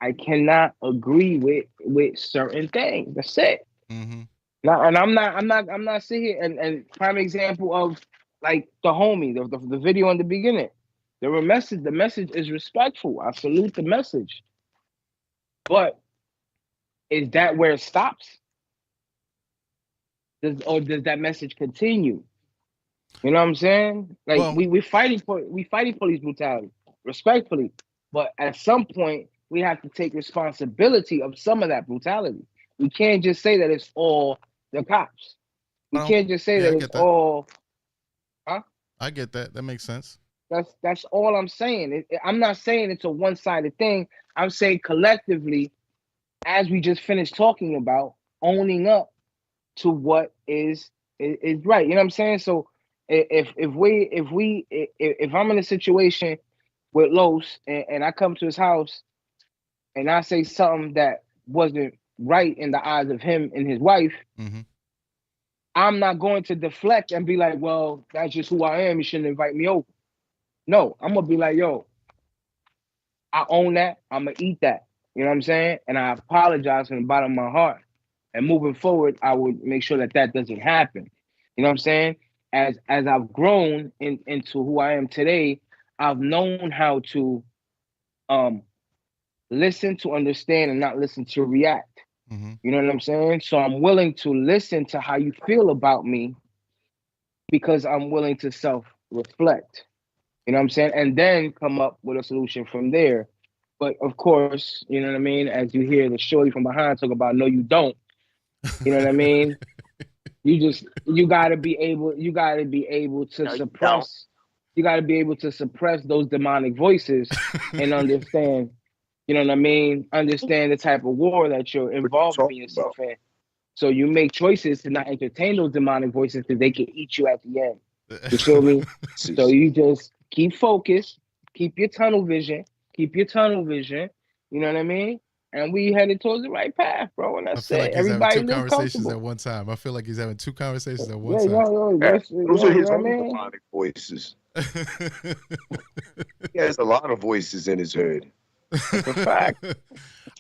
I cannot agree with certain things. That's it. Mm-hmm. Now, and I'm not sitting here and prime example of like the homie, the video in the beginning. The message is respectful. I salute the message. But is that where it stops? Does that message continue? You know what I'm saying? Like we fighting police brutality, respectfully. But at some point, we have to take responsibility of some of that brutality. We can't just say that it's all the cops. We can't just say that it's all. Huh? I get that. That makes sense. That's all I'm saying. I'm not saying it's a one-sided thing. I'm saying collectively, as we just finished talking about, owning up to what is right. You know what I'm saying? So if I'm in a situation with Los and I come to his house and I say something that wasn't right in the eyes of him and his wife, I'm not going to deflect and be like, well, that's just who I am. You shouldn't invite me over. No, I'm gonna be like, yo, I own that. I'm gonna eat that. You know what I'm saying? And I apologize from the bottom of my heart. And moving forward, I would make sure that that doesn't happen. You know what I'm saying? As I've grown into who I am today, I've known how to listen to understand and not listen to react. You know what I'm saying? So I'm willing to listen to how you feel about me because I'm willing to self-reflect. You know what I'm saying? And then come up with a solution from there. But of course, you know what I mean? As you hear the shorty from behind talk about, no, you don't. You know what I mean? You gotta be able to suppress. You gotta be able to suppress those demonic voices and understand, you know what I mean? Understand the type of war that you're involved in yourself in. So you make choices to not entertain those demonic voices because they can eat you at the end. You feel me? So you just keep focused, keep your tunnel vision. You know what I mean? And we headed towards the right path, bro. And that's it. Everybody live comfortable. At one time. I feel like he's having two conversations at one time. Those are his own demonic voices. He has a lot of voices in his head. That's a fact.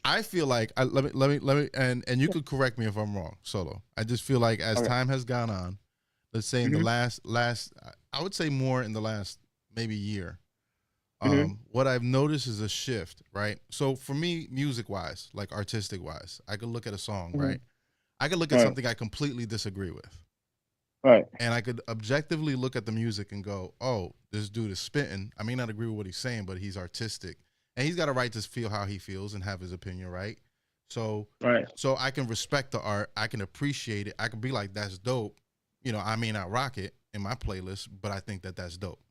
I feel like let me and you could correct me if I'm wrong, Solo. I just feel like as time has gone on, let's say in the last I would say more in the last maybe year. What I've noticed is a shift, right? So for me, music-wise, like artistic-wise, I could look at a song, right? I could look at something I completely disagree with. Right. And I could objectively look at the music and go, oh, this dude is spitting. I may not agree with what he's saying, but he's artistic. And he's got a right to feel how he feels and have his opinion, right? So I can respect the art. I can appreciate it. I can be like, that's dope. You know, I may not rock it in my playlist, but I think that that's dope.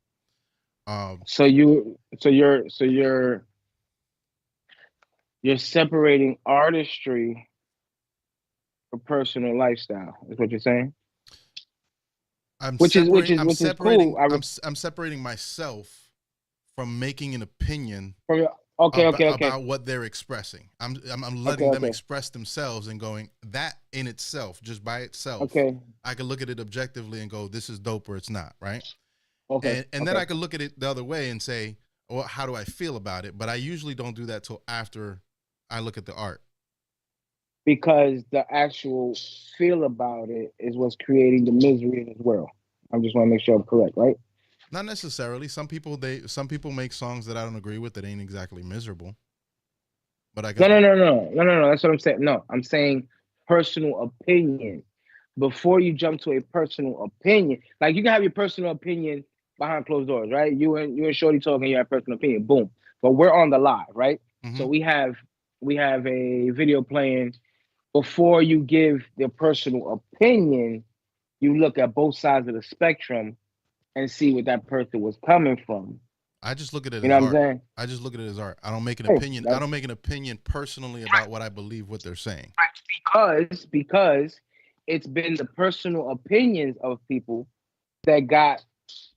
So you're separating artistry from personal lifestyle, is what you're saying? I'm separating myself from making an opinion about what they're expressing. I'm letting them express themselves and going, that in itself, just by itself, I can look at it objectively and go, this is dope or it's not, right? And then I can look at it the other way and say, well, how do I feel about it? But I usually don't do that till after I look at the art. Because the actual feel about it is what's creating the misery in this world. I just want to make sure I'm correct, right? Not necessarily. Some people make songs that I don't agree with that ain't exactly miserable. But I No. That's what I'm saying. No, I'm saying personal opinion. Before you jump to a personal opinion, like you can have your personal opinion behind closed doors, right? You and Shorty talking, you have personal opinion, boom. But we're on the live, right? So we have a video playing. Before you give the personal opinion, you look at both sides of the spectrum and see what that person was coming from. I just look at it as art. Saying? I just look at it as art. I don't make an opinion. I don't make an opinion personally about what I believe what they're saying. Because it's been the personal opinions of people that got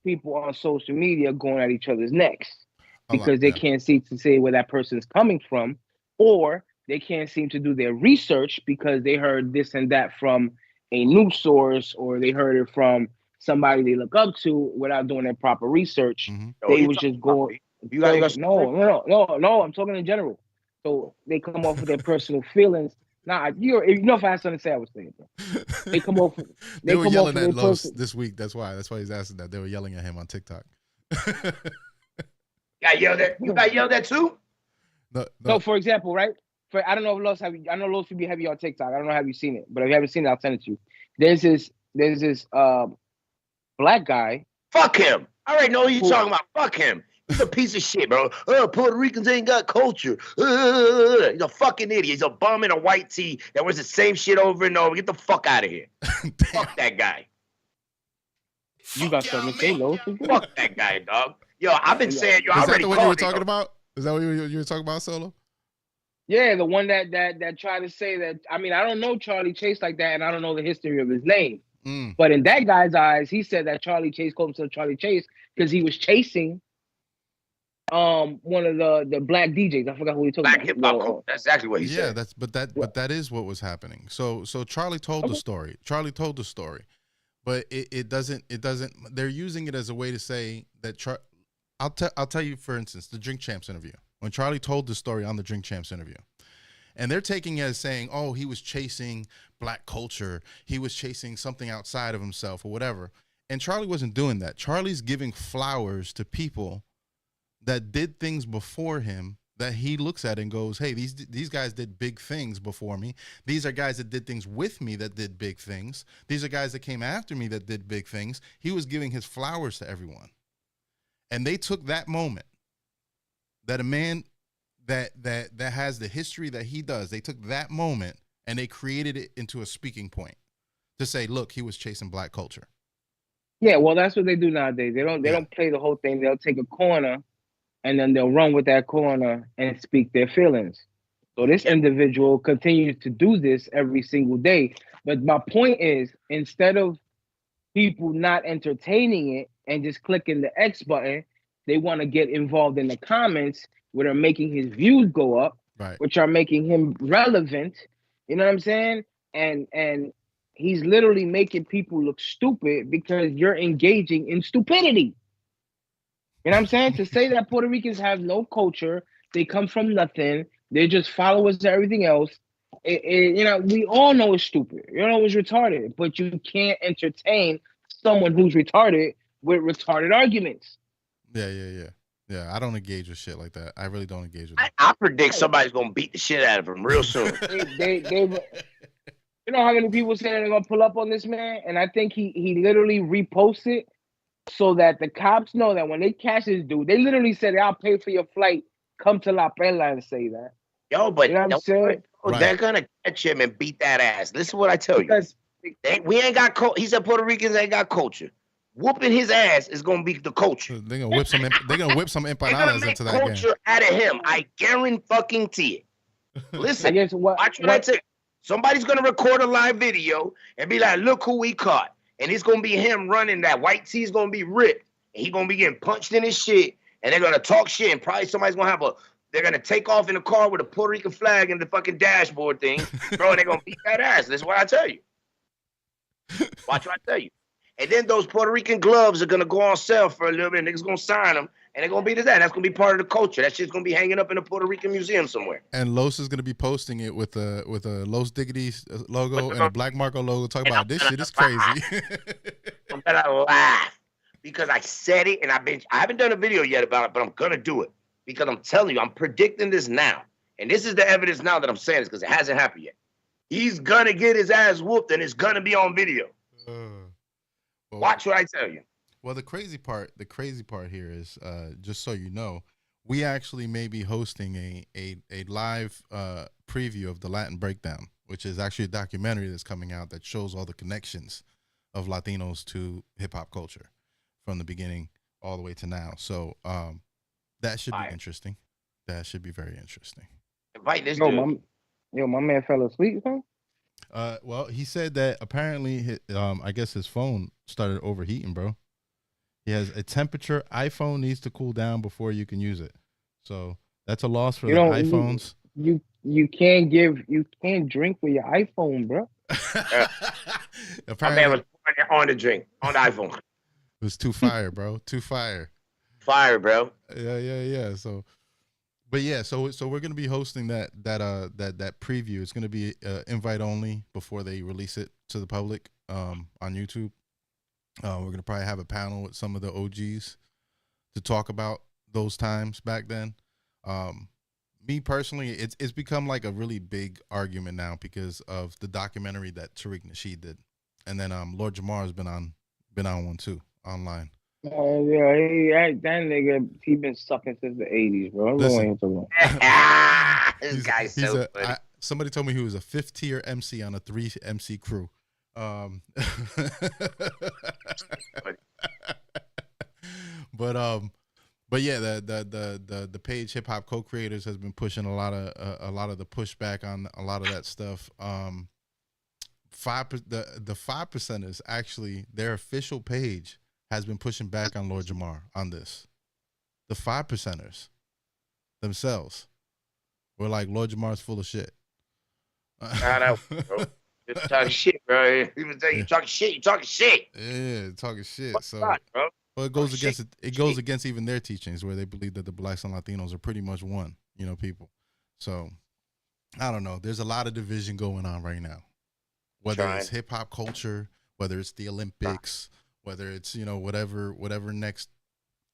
people on social media going at each other's necks because they can't seem to say where that person's coming from, or they can't seem to do their research because they heard this and that from a news source, or they heard it from somebody they look up to without doing their proper research. They was just going. No. I'm talking in general. So they come off with their personal feelings. Nah, you know if I had something to say, I would say it, bro. They come off. They were yelling at Los this week. That's why he's asking that. They were yelling at him on TikTok. You got yelled at too? No. So for example, right? I don't know if Los I know Los will be heavy on TikTok. I don't know have you seen it, but if you haven't seen it, I'll send it to you. There's this black guy. Fuck him. I already know who you're talking about. Fuck him. He's a piece of shit, bro. Puerto Ricans ain't got culture. He's a fucking idiot. He's a bum in a white tee that wears the same shit over and over. Get the fuck out of here. Fuck that guy. You got something to say, Los? Fuck that guy, dog. Yo, I've been saying, yo, I Is that already the one you were called talking it. about? Is that what you were talking about, Solo? Yeah, the one that tried to say that. I mean, I don't know Charlie Chase like that, and I don't know the history of his name. But in that guy's eyes, he said that Charlie Chase called himself Charlie Chase because he was chasing one of the black DJs. I forgot who he talking Black about. hip hop. That's exactly what he said. Yeah, but that is what was happening. So Charlie told the story. Charlie told the story, but it doesn't. They're using it as a way to say that. I'll tell you, for instance, the Drink Champs interview, when Charlie told the story on the Drink Champs interview, and they're taking it as saying, oh, he was chasing black culture, he was chasing something outside of himself or whatever. And Charlie wasn't doing that. Charlie's giving flowers to people that did things before him that he looks at and goes, hey, these guys did big things before me. These are guys that did things with me that did big things. These are guys that came after me that did big things. He was giving his flowers to everyone. And they took that moment, that a man that has the history that he does, they took that moment and they created it into a speaking point to say, look, he was chasing black culture. Yeah, well, that's what they do nowadays. They don't play the whole thing. They'll take a corner and then they'll run with that corner and speak their feelings. So this individual continues to do this every single day. But my point is, instead of people not entertaining it and just clicking the X button, they want to get involved in the comments where they're making his views go up, right, which are making him relevant. You know what I'm saying? And he's literally making people look stupid because you're engaging in stupidity. You know what I'm saying? To say that Puerto Ricans have no culture, they come from nothing, they're just followers of everything else. You know, we all know it's stupid. You know it's retarded, but you can't entertain someone who's retarded with retarded arguments. Yeah, I don't engage with shit like that. I really don't engage with that. I predict somebody's gonna beat the shit out of him real soon. they you know how many people say they're gonna pull up on this man? And I think he literally reposts it so that the cops know that when they catch this dude, they literally said, I'll pay for your flight, come to La Perla and say that. Yo, but you know what I'm saying? They're gonna catch him and beat that ass. Listen to what I tell you. We ain't got he said Puerto Ricans ain't got culture. Whooping his ass is gonna be the culture. They're gonna whip some empanadas into that game. Culture out of him. I guarantee it. Listen, watch what I tell you. Somebody's gonna record a live video and be like, "Look who we caught," and it's gonna be him running. That white tee's gonna be ripped, and he gonna be getting punched in his shit, and they're gonna talk shit, and probably somebody's gonna have they're gonna take off in a car with a Puerto Rican flag and the fucking dashboard thing, bro. And they're gonna beat that ass. That's what I tell you. Watch what I tell you. And then those Puerto Rican gloves are gonna go on sale for a little bit. Niggas gonna sign them, and they're gonna beat his ass. That's gonna be part of the culture. That shit's gonna be hanging up in a Puerto Rican museum somewhere. And Los is gonna be posting it with a Los Diggity logo and a Black Marco logo. Talk about this shit is crazy. I'm gonna laugh because I said it, and I haven't done a video yet about it, but I'm gonna do it because I'm telling you, I'm predicting this now, and this is the evidence now that I'm saying this because it hasn't happened yet. He's gonna get his ass whooped, and it's gonna be on video. Watch what I tell you. Well, the crazy part here is, just so you know, we actually may be hosting a live preview of the Latin Breakdown, which is actually a documentary that's coming out that shows all the connections of Latinos to hip hop culture from the beginning all the way to now. So that should be interesting. That should be very interesting. Invite this dude. My man fell asleep, huh? Well, he said that apparently, I guess his phone started overheating, bro. He has a temperature. iPhone needs to cool down before you can use it. So that's a loss for the iPhones. You can't drink with your iPhone, bro. My man was on the drink on the iPhone. It was too fire, bro. Too fire. Fire, bro. Yeah. So. But yeah, so we're gonna be hosting that preview. It's gonna be invite only before they release it to the public on YouTube. We're gonna probably have a panel with some of the OGs to talk about those times back then. Me personally, it's become like a really big argument now because of the documentary that Tariq Nasheed did, and then Lord Jamar has been on one too online. Yeah, that nigga, he been sucking since the 80s, bro. I'm Listen, going This guy's so funny. somebody told me he was a 5th tier MC on a 3 MC crew. But yeah, the page Hip Hop Co-Creators has been pushing a lot of the pushback on a lot of that stuff. The 5%ers, actually, their official page has been pushing back on Lord Jamar on this. The 5%ers themselves were like, Lord Jamar's full of shit. Bro. You're talking shit, bro. People say you talking shit. You talking shit. Yeah, talking shit. What's So, that, bro? well, it goes against even their teachings, where they believe that the blacks and Latinos are pretty much one, people. So, I don't know. There's a lot of division going on right now. Whether it's hip hop culture, whether it's the Olympics, whether it's whatever next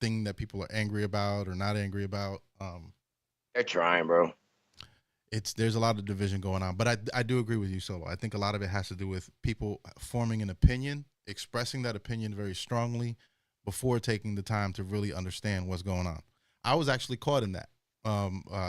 thing that people are angry about or not angry about. They're trying, bro. There's a lot of division going on, but I do agree with you, Solo. I think a lot of it has to do with people forming an opinion, expressing that opinion very strongly before taking the time to really understand what's going on. I was actually caught in that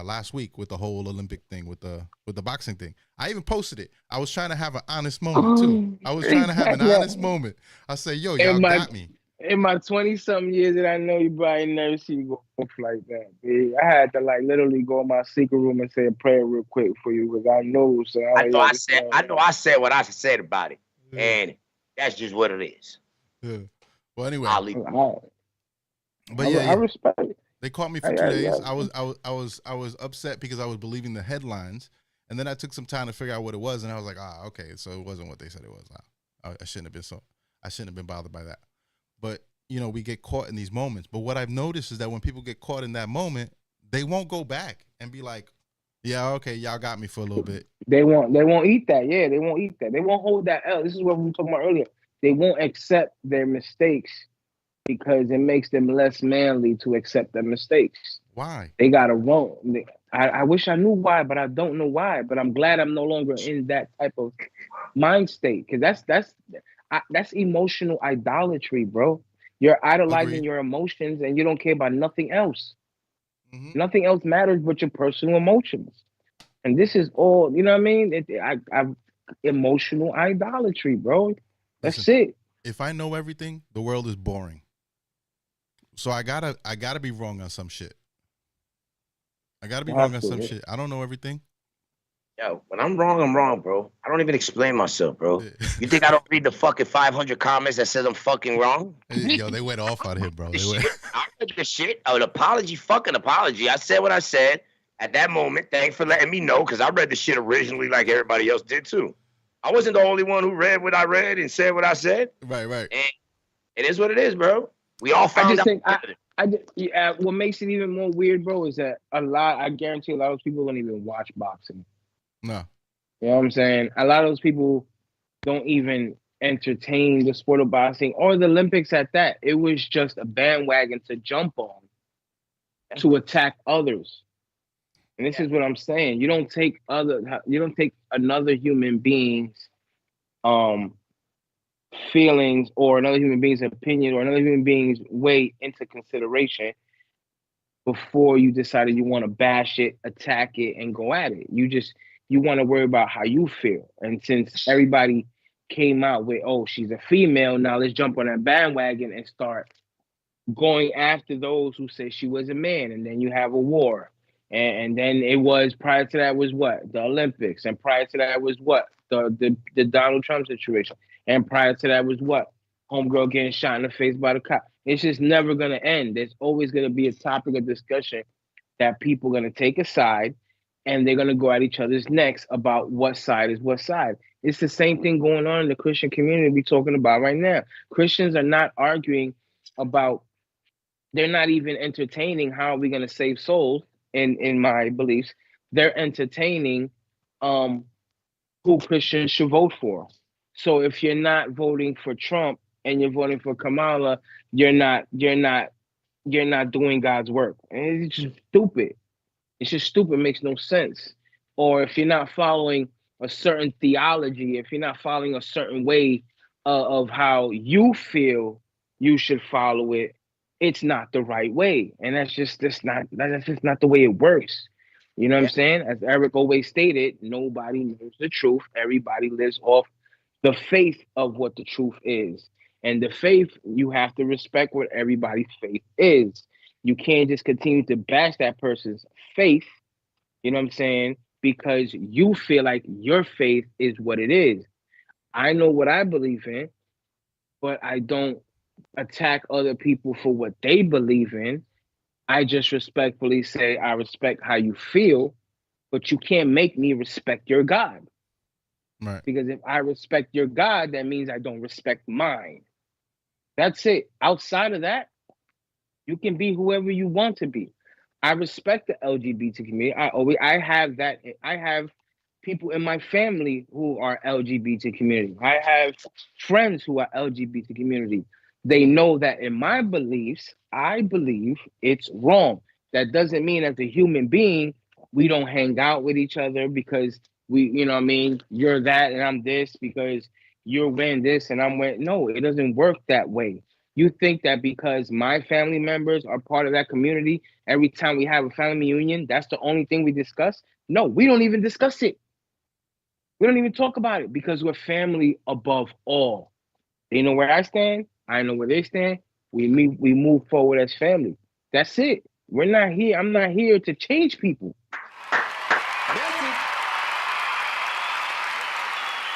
last week with the whole Olympic thing, with the boxing thing. I even posted it. I was trying to have an honest moment too. I was trying to have an honest moment. I say, yo, y'all got me. In my 20-something years that I know you, probably never see you go off like that, dude. I had to literally go in my secret room and say a prayer real quick for you, because I know. So I know I said what I said about it, and that's just what it is. Yeah. Well, anyway. I respect it. They caught me for 2 days. I was upset because I was believing the headlines, and then I took some time to figure out what it was, and I was like, okay, so it wasn't what they said it was. I shouldn't have been bothered by that. But we get caught in these moments. But what I've noticed is that when people get caught in that moment, they won't go back and be like, yeah, okay, y'all got me for a little bit. They won't eat that. Yeah, they won't eat that. They won't hold that L. This is what we were talking about earlier. They won't accept their mistakes because it makes them less manly to accept their mistakes. Why? They got to run. I wish I knew why, but I don't know why. But I'm glad I'm no longer in that type of mind state, because that's emotional idolatry, bro. You're idolizing your emotions and you don't care about nothing else. Mm-hmm. Nothing else matters but your personal emotions. And this is all, you know what I mean? I've emotional idolatry, bro. That's it. If I know everything, the world is boring. So I gotta be wrong on some shit. I don't know everything. Yo, when I'm wrong, bro. I don't even explain myself, bro. You think I don't read the fucking 500 comments that says I'm fucking wrong? Yo, they went off on him, bro. I read the shit. Oh, an apology. I said what I said at that moment. Thanks for letting me know, because I read the shit originally like everybody else did too. I wasn't the only one who read what I read and said what I said. Right. And it is what it is, bro. We all found out. What makes it even more weird, bro, is that I guarantee a lot of people don't even watch boxing. No. You know what I'm saying? A lot of those people don't even entertain the sport of boxing or the Olympics at that. It was just a bandwagon to jump on to attack others. And this is what I'm saying. You don't take another human being's feelings or another human being's opinion or another human being's way into consideration before you decided you want to bash it, attack it, and go at it. You want to worry about how you feel. And since everybody came out with, oh, she's a female, now let's jump on that bandwagon and start going after those who say she was a man. And then you have a war. And then it was, prior to that was what? The Olympics. And prior to that was what? The Donald Trump situation. And prior to that was what? Homegirl getting shot in the face by the cop. It's just never going to end. There's always going to be a topic of discussion that people are going to take a side, and they're going to go at each other's necks about what side is what side. It's the same thing going on in the Christian community we're talking about right now. Christians are not arguing about, they're not even entertaining how are we going to save souls, in my beliefs. They're entertaining who Christians should vote for. So if you're not voting for Trump and you're voting for Kamala, you're not doing God's work. And it's just stupid. It's just stupid. It makes no sense. Or if you're not following a certain theology, if you're not following a certain way of how you feel you should follow it, it's not the right way. And that's just not the way it works. You know what I'm saying? As Eric always stated, nobody knows the truth. Everybody lives off the faith of what the truth is. And the faith, you have to respect what everybody's faith is. You can't just continue to bash that person's faith, you know what I'm saying? Because you feel like your faith is what it is. I know what I believe in, but I don't attack other people for what they believe in. I just respectfully say, I respect how you feel, but you can't make me respect your God. Right. Because if I respect your God, that means I don't respect mine. That's it. Outside of that, you can be whoever you want to be. I respect the LGBT community. I have that. I have people in my family who are LGBT community. I have friends who are LGBT community. They know that in my beliefs, I believe it's wrong. That doesn't mean as a human being, we don't hang out with each other because we, you know what I mean, you're that and I'm this because you're wearing this and I'm wearing. No, it doesn't work that way. You think that because my family members are part of that community, every time we have a family reunion, that's the only thing we discuss? No, we don't even discuss it. We don't even talk about it because we're family above all. They know where I stand. I know where they stand. We move forward as family. That's it. We're not here. I'm not here to change people.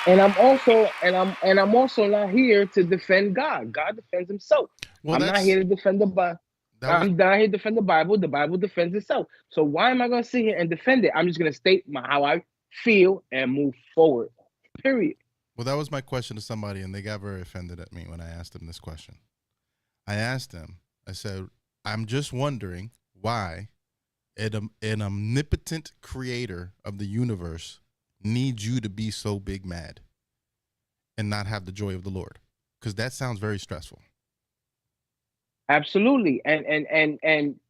And I'm also not here to defend God. God defends himself. Well, I'm not here to defend the Bible. I'm not here to defend the Bible. The Bible defends itself. So why am I going to sit here and defend it? I'm just going to state how I feel and move forward. Period. Well, that was my question to somebody, and they got very offended at me when I asked them this question. I asked them, I said, I'm just wondering why an omnipotent creator of the universe needs you to be so big mad and not have the joy of the Lord, because that sounds very stressful. Absolutely. And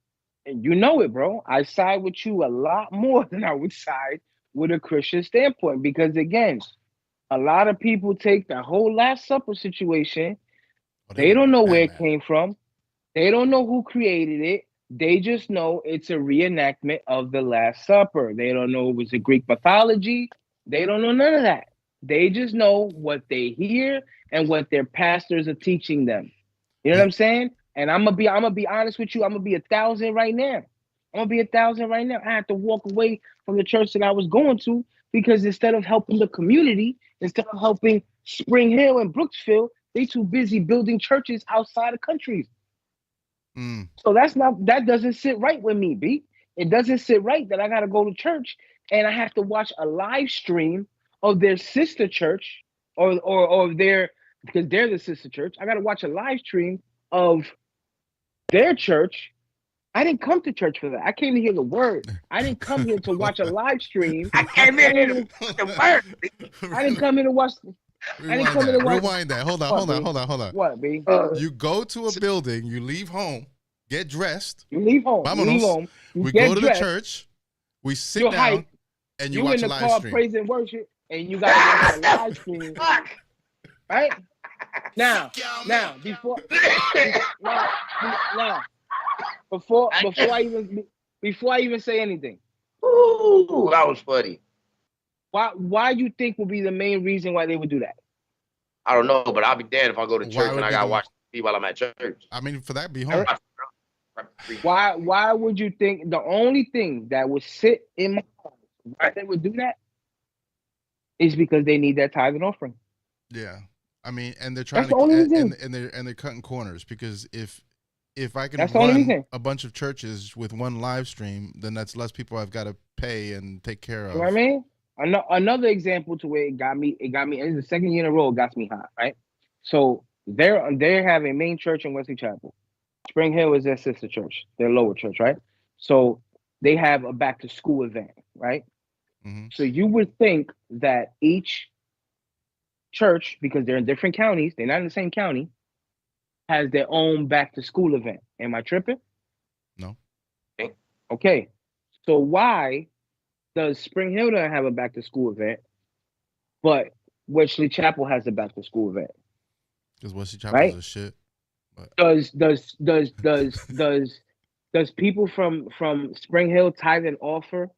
you know it, bro. I side with you a lot more than I would side with a Christian standpoint, because again, a lot of people take the whole Last Supper situation. They don't know where it came from. They don't know who created it. They just know it's a reenactment of the Last Supper. They don't know it was a Greek mythology. They don't know none of that. They just know what they hear and what their pastors are teaching them. You know what I'm saying? And I'm gonna be honest with you. I'm gonna be 1,000 right now. I'm gonna be 1,000 right now. I had to walk away from the church that I was going to because instead of helping the community, instead of helping Spring Hill and Brooksville, they too busy building churches outside of countries. So that doesn't sit right with me, B. It doesn't sit right that I gotta go to church and I have to watch a live stream of their sister church or their, because they're the sister church. I gotta watch a live stream of their church. I didn't come to church for that. I came to hear the word. I didn't come here to watch a live stream. I came in here to the word. I didn't come here to watch. Rewind that. Hold on. What, B? You go to a building, you leave home, get dressed. You leave home. Vámonos. You leave home. We go to the church, we sit down, and you watch in a the live car stream. praise and worship, and you gotta watch a live stream. Right? Now, before I even say anything. Ooh, that was funny. Why you think would be the main reason why they would do that? I don't know, but I'll be dead if I go to church and I gotta watch TV while I'm at church. I mean, for that, be home. Why would you think the only thing that would sit in my heart why they would do that is because they need that tithe and offering? Yeah, I mean, and they're trying and they're cutting corners, because if I can run a bunch of churches with one live stream, then that's less people I've got to pay and take care of. You know what I mean? Another example to where it got me, and it's the second year in a row it got me hot, right? So they have a main church in Wesley Chapel. Spring Hill is their sister church, their lower church, right? So they have a back to school event, right? Mm-hmm. So you would think that each church, because they're in different counties, they're not in the same county, has their own back to school event. Am I tripping? No. Okay. So why does Spring Hill not have a back to school event, but Wesley Chapel has a back to school event? Because Wesley Chapel is a shit. Does people from Spring Hill tithe and offer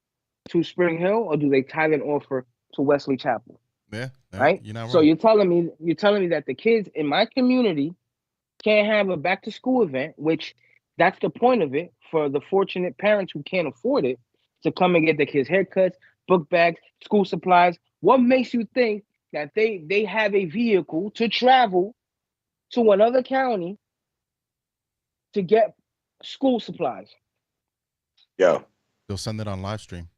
to Spring Hill, or do they tithe and offer to Wesley Chapel? Yeah, Right. You're not So wrong. you're telling me that the kids in my community can't have a back to school event, which that's the point of it for the fortunate parents who can't afford it to come and get their kids haircuts, book bags, school supplies. What makes you think that they have a vehicle to travel to another county to get school supplies? Yo, They'll send it on live stream.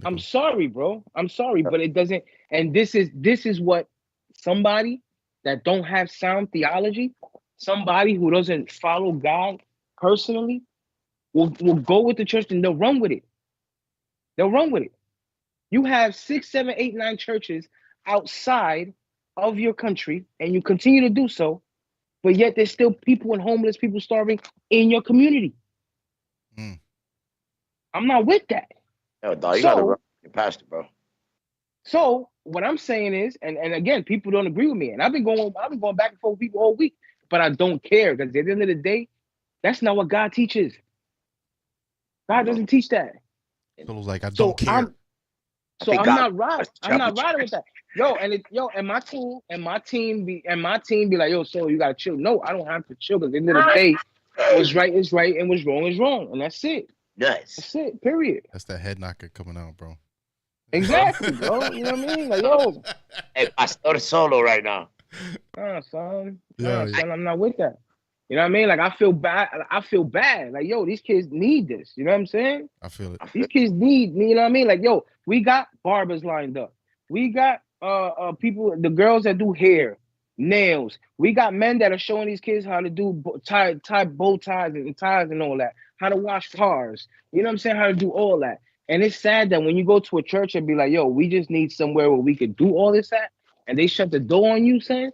I'm sorry, bro. I'm sorry, but it doesn't. And this is what somebody that don't have sound theology, somebody who doesn't follow God personally, will go with the church and they'll run with it. They'll run with it. You have 6, 7, 8, 9 churches outside of your country, and you continue to do so, but yet there's still people and homeless people starving in your community. I'm not with that. yo, dog, you gotta run your pastor, bro. So what I'm saying is, and again, people don't agree with me, and I've been going back and forth with people all week, but I don't care, because at the end of the day, that's not what God teaches. God doesn't teach that. So it was like, I don't care. I'm not riding with that. And my team be like, yo, so you gotta chill. No, I don't have to chill, because at the end of the day, what's right is right and what's wrong is wrong. And that's it. Nice. That's it, period. That's that head knocker coming out, bro. Exactly, bro. You know what I mean? Like, yo. Hey, I started solo right now. Son. Yeah. Son, I'm not with that. You know what I mean? Like, I feel bad. Like, yo, these kids need this. You know what I'm saying? I feel it. These kids need, you know what I mean? Like, yo, we got barbers lined up. We got people, the girls that do hair, nails. We got men that are showing these kids how to do tie bow ties and ties and all that. How to wash cars. You know what I'm saying? How to do all that. And it's sad that when you go to a church and be like, yo, we just need somewhere where we could do all this at, and they shut the door on you, saying,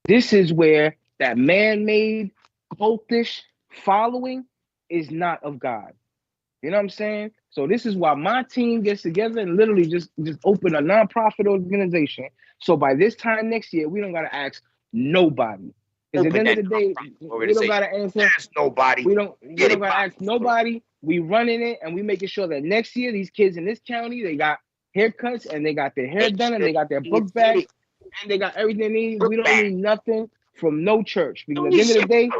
this is where that man-made cultish following is not of God. You know what I'm saying? So this is why my team gets together and literally just open a nonprofit organization. So by this time next year, we don't gotta ask nobody. Because at the end of the day, we don't gotta answer nobody. We don't gotta ask nobody. We running it and we making sure that next year these kids in this county, they got haircuts and they got their hair done and they got their book bags and they got everything they need. We don't need nothing from no church. Because at the end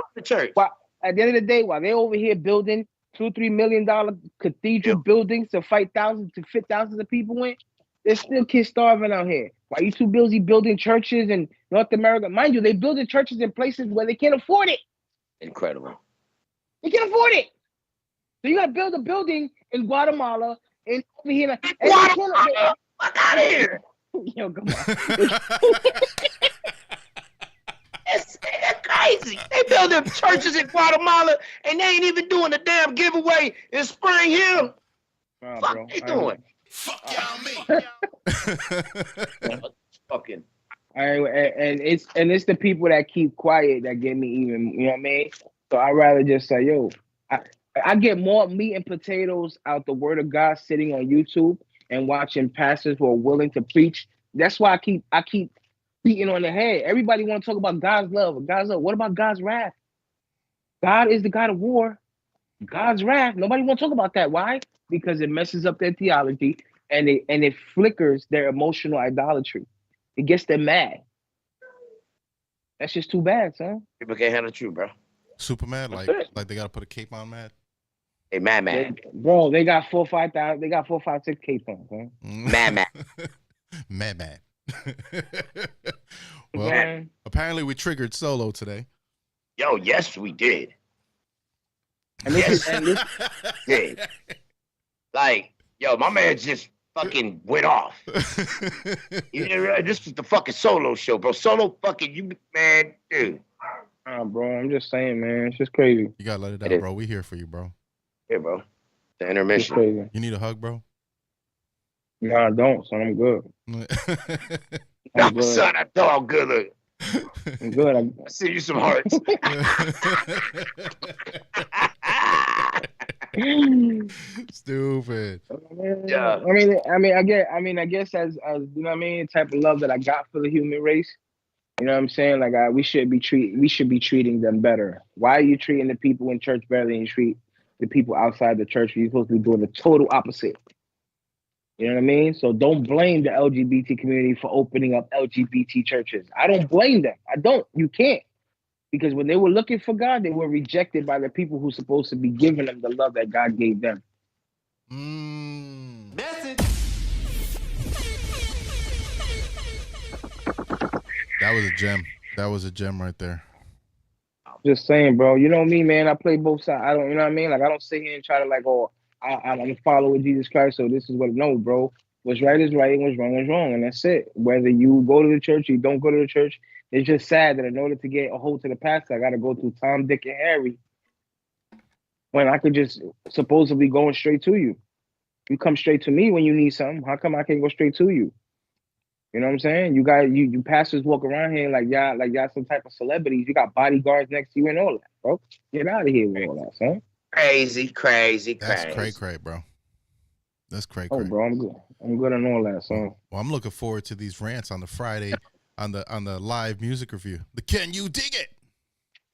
of the day, while they're over here building $2-3 million cathedral buildings to fit thousands of people in, there's still kids starving out here. Why you too busy building churches in North America? Mind you, they building churches in places where they can't afford it. Incredible. They can't afford it. So you gotta build a building in Guatemala and over here. Guatemala, fuck out of here. Yo, come on. It's crazy. They building churches in Guatemala and they ain't even doing a damn giveaway in Spring Hill. Fuck bro, they doing? Fuck y'all me. Fucking. And it's the people that keep quiet that get me even, you know what I mean? So I'd rather just say, yo, I get more meat and potatoes out the word of God sitting on YouTube and watching pastors who are willing to preach. That's why I keep beating on the head. Everybody want to talk about God's love. God's love. What about God's wrath? God is the God of war. God's wrath. Nobody want to talk about that. Why? Because it messes up their theology and it flickers their emotional idolatry. It gets them mad. That's just too bad, son. People can't handle the truth, bro. Super mad, like they gotta put a cape on, mad. Hey, man. Bro, they got 4, 5, 000. They got 4, 5, 6 capes on, man. Mad. Well, apparently we triggered Solo today. Yo, yes, we did. And this did. Like, yo, my man just fucking went off. This was the fucking Solo show, bro. Solo fucking you, man, dude. Bro, I'm just saying, man. It's just crazy. You gotta let it out, bro. We here for you, bro. Yeah, bro. The intermission. Crazy. You need a hug, bro? No, I don't, son. I'm good. I'm good. Son, I thought I'm good. Look. I'm good. I see you some hearts. Stupid. Yeah. I guess as you know what I mean, type of love that I got for the human race, You know what I'm saying? Like we should be treating them better. Why are you treating the people in church better than you treat the people outside the church? You're supposed to be doing the total opposite. You know what I mean? So don't blame the LGBT community for opening up LGBT churches. I don't blame them. I don't. You can't. Because when they were looking for God, they were rejected by the people who's supposed to be giving them the love that God gave them. That was a gem. That was a gem right there. Just saying, bro. You know me, man. I play both sides. I don't, you know what I mean? Like, I don't sit here and try to, like, oh, I'm a follower of Jesus Christ, so this is what. No, bro. What's right is right, and what's wrong is wrong, and that's it. Whether you go to the church or you don't go to the church, it's just sad that in order to get a hold to the pastor, I got to go through Tom, Dick, and Harry when I could just supposedly going straight to you. You come straight to me when you need something. How come I can't go straight to you? You know what I'm saying? You pastors walk around here like y'all some type of celebrities. You got bodyguards next to you and all that, bro. Get out of here with all that, son. Crazy. That's cray, bro. That's cray. Oh, bro, I'm good. I'm good on all that, son. Well, I'm looking forward to these rants on the Friday on the live music review. The Can You Dig It?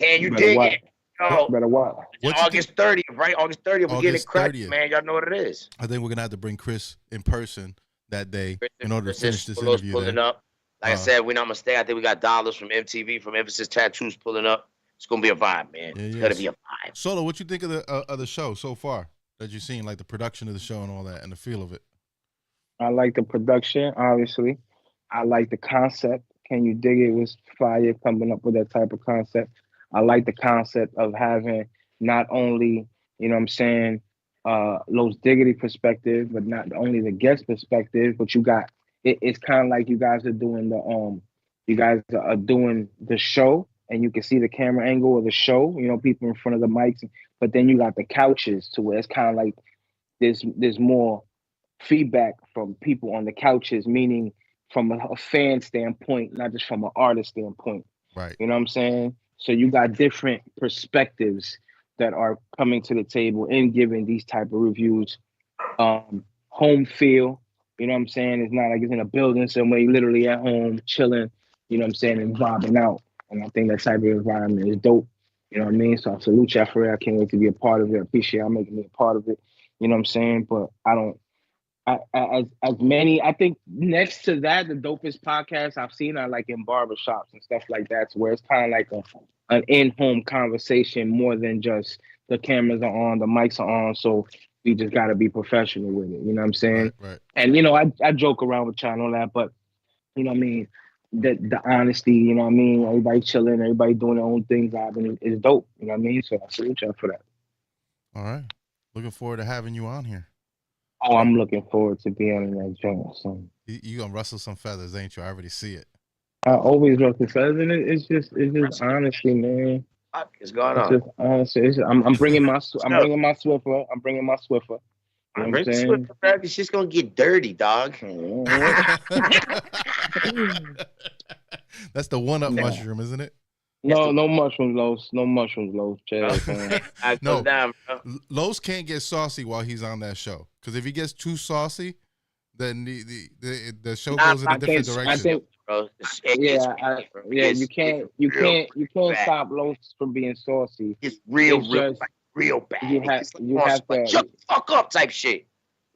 Can you dig it? Oh, better watch. August 30th, right? August 30th, we're getting it cracked, 30th. man. Y'all know what it is. I think we're gonna have to bring Chris in person that day in order to finish this Polo's interview. Pulling up. Like I said, we're not gonna stay. I think we got dollars from MTV, from Emphasis Tattoos pulling up. It's gonna be a vibe, man. It's gonna be a vibe. Solo, what you think of the show so far that you've seen, like the production of the show and all that, and the feel of it? I like the production, obviously. I like the concept. Can You Dig It was fire coming up with that type of concept. I like the concept of having not only, you know what I'm saying, Los Diggity perspective, but not only the guest perspective, but you got it's kind of like you guys are doing the show, and you can see the camera angle of the show, you know, people in front of the mics, but then you got the couches to where it's kind of like there's more feedback from people on the couches, meaning from a fan standpoint, not just from an artist standpoint. Right. You know what I'm saying? So you got different perspectives that are coming to the table and giving these type of reviews. Home feel, you know what I'm saying? It's not like it's in a building somewhere, you literally at home chilling, you know what I'm saying, and vibing out. And I think that type of environment is dope. You know what I mean? So I salute y'all for it. I can't wait to be a part of it. I appreciate y'all making me a part of it. You know what I'm saying? But I think next to that, the dopest podcasts I've seen are like in barbershops and stuff like that, where it's kind of like an in-home conversation more than just the cameras are on, the mics are on, so we just got to be professional with it. You know what I'm saying? Right. And, you know, I joke around with y'all and all that, but, you know what I mean? The honesty, you know what I mean? Everybody chilling, everybody doing their own thing, vibing is dope. You know what I mean? So I salute y'all for that. All right. Looking forward to having you on here. Oh, I'm looking forward to being in that joint. So. You gonna rustle some feathers, ain't you? I already see it. I always rustle feathers, and it's just honesty, man. What's going on? It's just honesty. I'm bringing my Swiffer. I'm bringing my Swiffer. You know bring Swiffer, bro. It's just gonna get dirty, dog. That's the one-up mushroom, isn't it? No mushrooms, Los. No mushrooms, Los. No, down, Los can't get saucy while he's on that show. Because if he gets too saucy, then the show goes in a different direction. I think, bro, you can't stop Los from being saucy. It's real bad. You have to shut the fuck up type shit.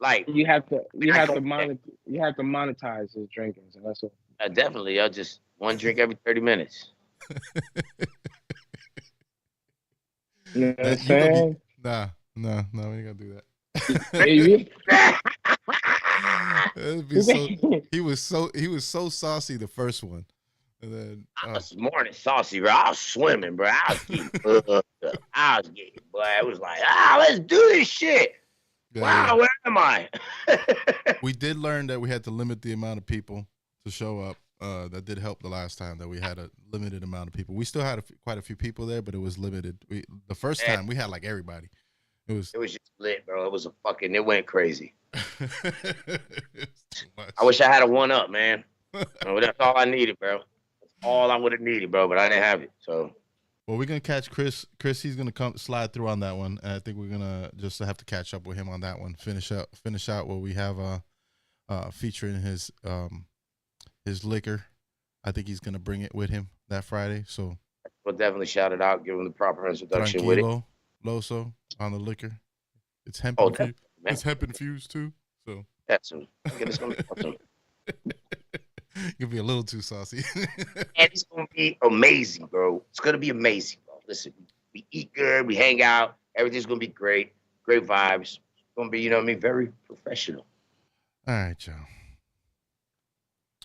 Like you have to monetize his drinking, so that's all. Definitely, I'll just one drink every 30 minutes. You know what I'm saying? Nah, we ain't gonna do that. He was so saucy the first one, and then I was more than saucy, bro. I was swimming, bro. I was getting boy. It was like, let's do this shit. Yeah, wow, where am I? We did learn that we had to limit the amount of people to show up. That did help the last time that we had a limited amount of people. We still had quite a few people there, but it was limited. The first time we had like everybody. It was just lit, bro. It went crazy. I wish I had a 1-up, man. That's all I needed, bro. That's all I would have needed, bro, but I didn't have it. So well, we're gonna catch Chris. He's gonna slide through on that one. And I think we're gonna just have to catch up with him on that one. Finish out what we have featuring his liquor I think he's gonna bring it with him that Friday. So we'll definitely shout it out, give him the proper introduction with it. Loso on the liquor. It's hemp Oh, infused. It's hemp infused too. So that's him. It's gonna be awesome. You'll be a little too saucy. And it's gonna be amazing, bro. It's gonna be amazing, bro. Listen, we eat good, we hang out, everything's gonna be great, great vibes. It's gonna be, you know what I mean, very professional. All right, y'all.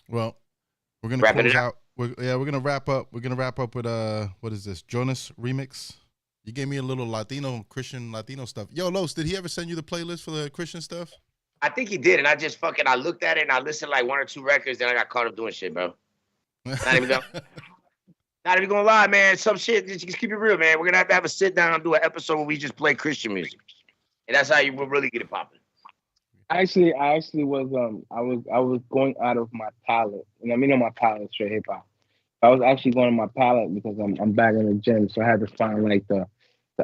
Well, we're gonna close out. We're gonna wrap up. We're gonna wrap up with what is this? Jonas remix. You gave me a little Christian Latino stuff. Yo, Los, did he ever send you the playlist for the Christian stuff? I think he did, and I just I looked at it and I listened like 1 or 2 records, then I got caught up doing shit, bro. Not even gonna lie, man. Some shit, just keep it real, man. We're gonna have to have a sit down and do an episode where we just play Christian music, and that's how you will really get it popping. I actually was I was going out of my palette, and I mean on my palette straight hip hop. I was actually going on my palette because I'm back in the gym, so I had to find like the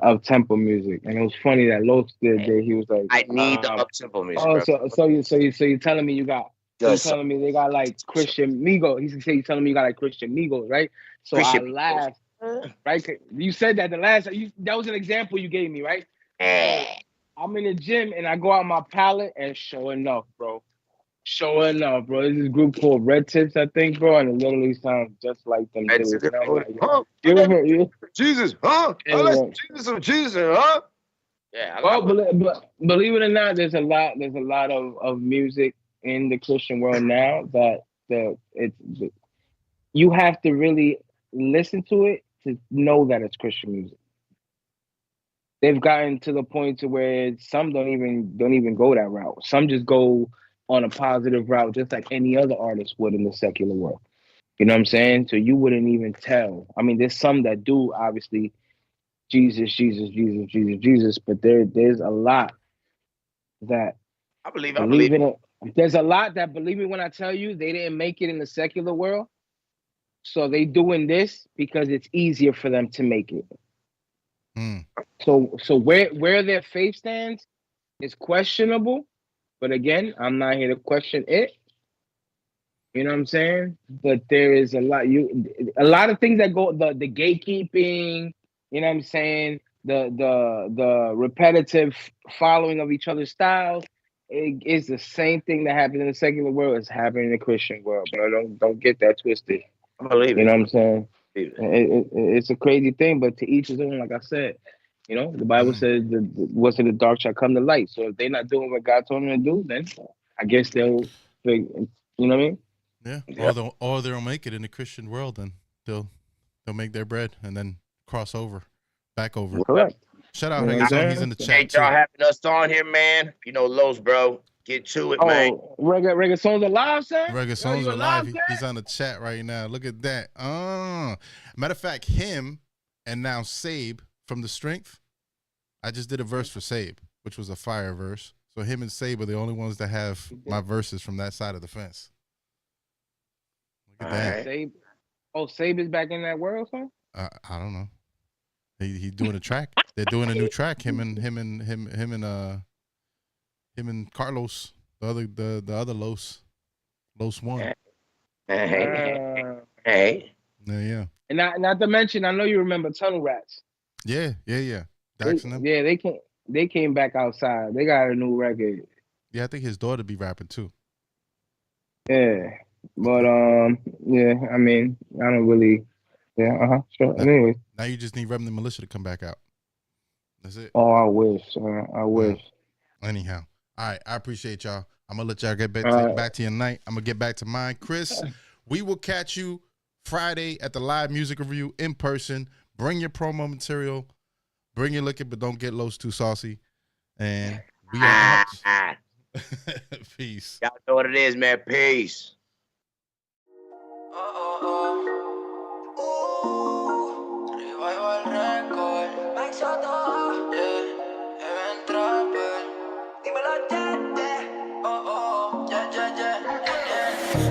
up tempo music. And it was funny that Los did. He was like, I need the up tempo music. Oh, bro. so you're telling me telling me they got like Christian Migos. He's telling me you got like Christian Migos, right? So Christian I laughed, right? You said that that was an example you gave me, right? I'm in the gym and I go out my palette and sure enough, bro. There's this group called Red Tips, I think, bro, and it literally sounds just like them. Jesus, huh? Jesus, huh? Yeah. Well, believe it or not, there's a lot of music in the Christian world now that you have to really listen to it to know that it's Christian music. They've gotten to the point to where some don't even go that route. Some just go on a positive route, just like any other artist would in the secular world. You know what I'm saying? So you wouldn't even tell. I mean, there's some that do, obviously, Jesus, but there's a lot that I believe in it. There's a lot that believe me when I tell you they didn't make it in the secular world. So they doing this because it's easier for them to make it. So where their faith stands is questionable. But again, I'm not here to question it. You know what I'm saying? But there is a lot of things that go the gatekeeping, you know what I'm saying? The repetitive following of each other's styles. It is the same thing that happens in the secular world as happening in the Christian world. But don't get that twisted. I believe it. You know what I'm saying? It's a crazy thing, but to each his own, like I said. You know, the Bible says what's in the dark shall come to light. So if they're not doing what God told them to do, then I guess you know what I mean? Yeah. Or they'll make it in the Christian world, and they'll make their bread and then cross back over. Correct. Shout out Reggaeton, he's in the chat. Thank y'all having us on here, man. You know, Los, bro. Get to it, man. Reggaeton's alive, sir? Reggaeton's alive. He's on the chat right now. Look at that. Matter of fact, him and now Sabe from The Strength, I just did a verse for Sabe, which was a fire verse. So him and Sabe are the only ones that have my verses from that side of the fence. Look at that. Sabe. Oh, Sabe is back in that world, son? I don't know. He's doing a track. They're doing a new track. Him and Carlos, the other Los one. Hey. Yeah. And not to mention, I know you remember Tunnel Rats. Yeah. Daxon. They came back outside. They got a new record. Yeah, I think his daughter be rapping too. Yeah, but yeah. I mean, I don't really. Yeah. Sure. Anyway. Now you just need Remnant Militia to come back out. That's it. Oh, I wish. I wish. Anyhow, all right. I appreciate y'all. I'm gonna let y'all get back to your night. I'm gonna get back to mine, Chris. We will catch you Friday at the live music review in person. Bring your promo material. Bring your liquor, but don't get Los too saucy. And we are out. Peace. Y'all know what it is, man. Peace.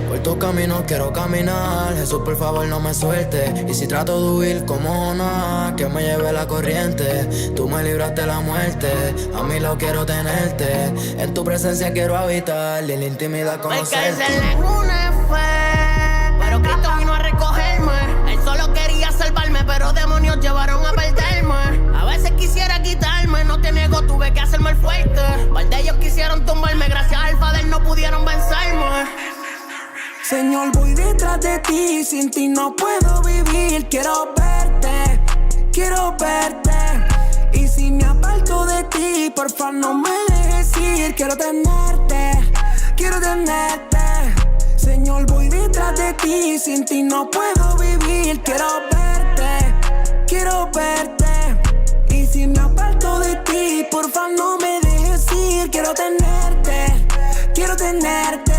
Por tu camino quiero caminar, Jesús por favor no me suelte. Y si trato de huir como una, que me lleve la corriente. Tú me libraste la muerte, a mí lo quiero tenerte. En tu presencia quiero habitar y en la intimidad conocerte. Porque el lunes fue, pero Cristo vino a pero demonios llevaron a perderme. A veces quisiera quitarme, no te niego, tuve que hacerme el fuerte. Par de ellos quisieron tumbarme, gracias al Fader no pudieron vencerme. Señor, voy detrás de ti, sin ti no puedo vivir. Quiero verte, quiero verte. Y si me aparto de ti, porfa no me dejes ir. Quiero tenerte, quiero tenerte. Señor, voy detrás de ti, sin ti no puedo vivir. Quiero verte, quiero verte. Y si me aparto de ti, porfa no me dejes ir. Quiero tenerte, quiero tenerte.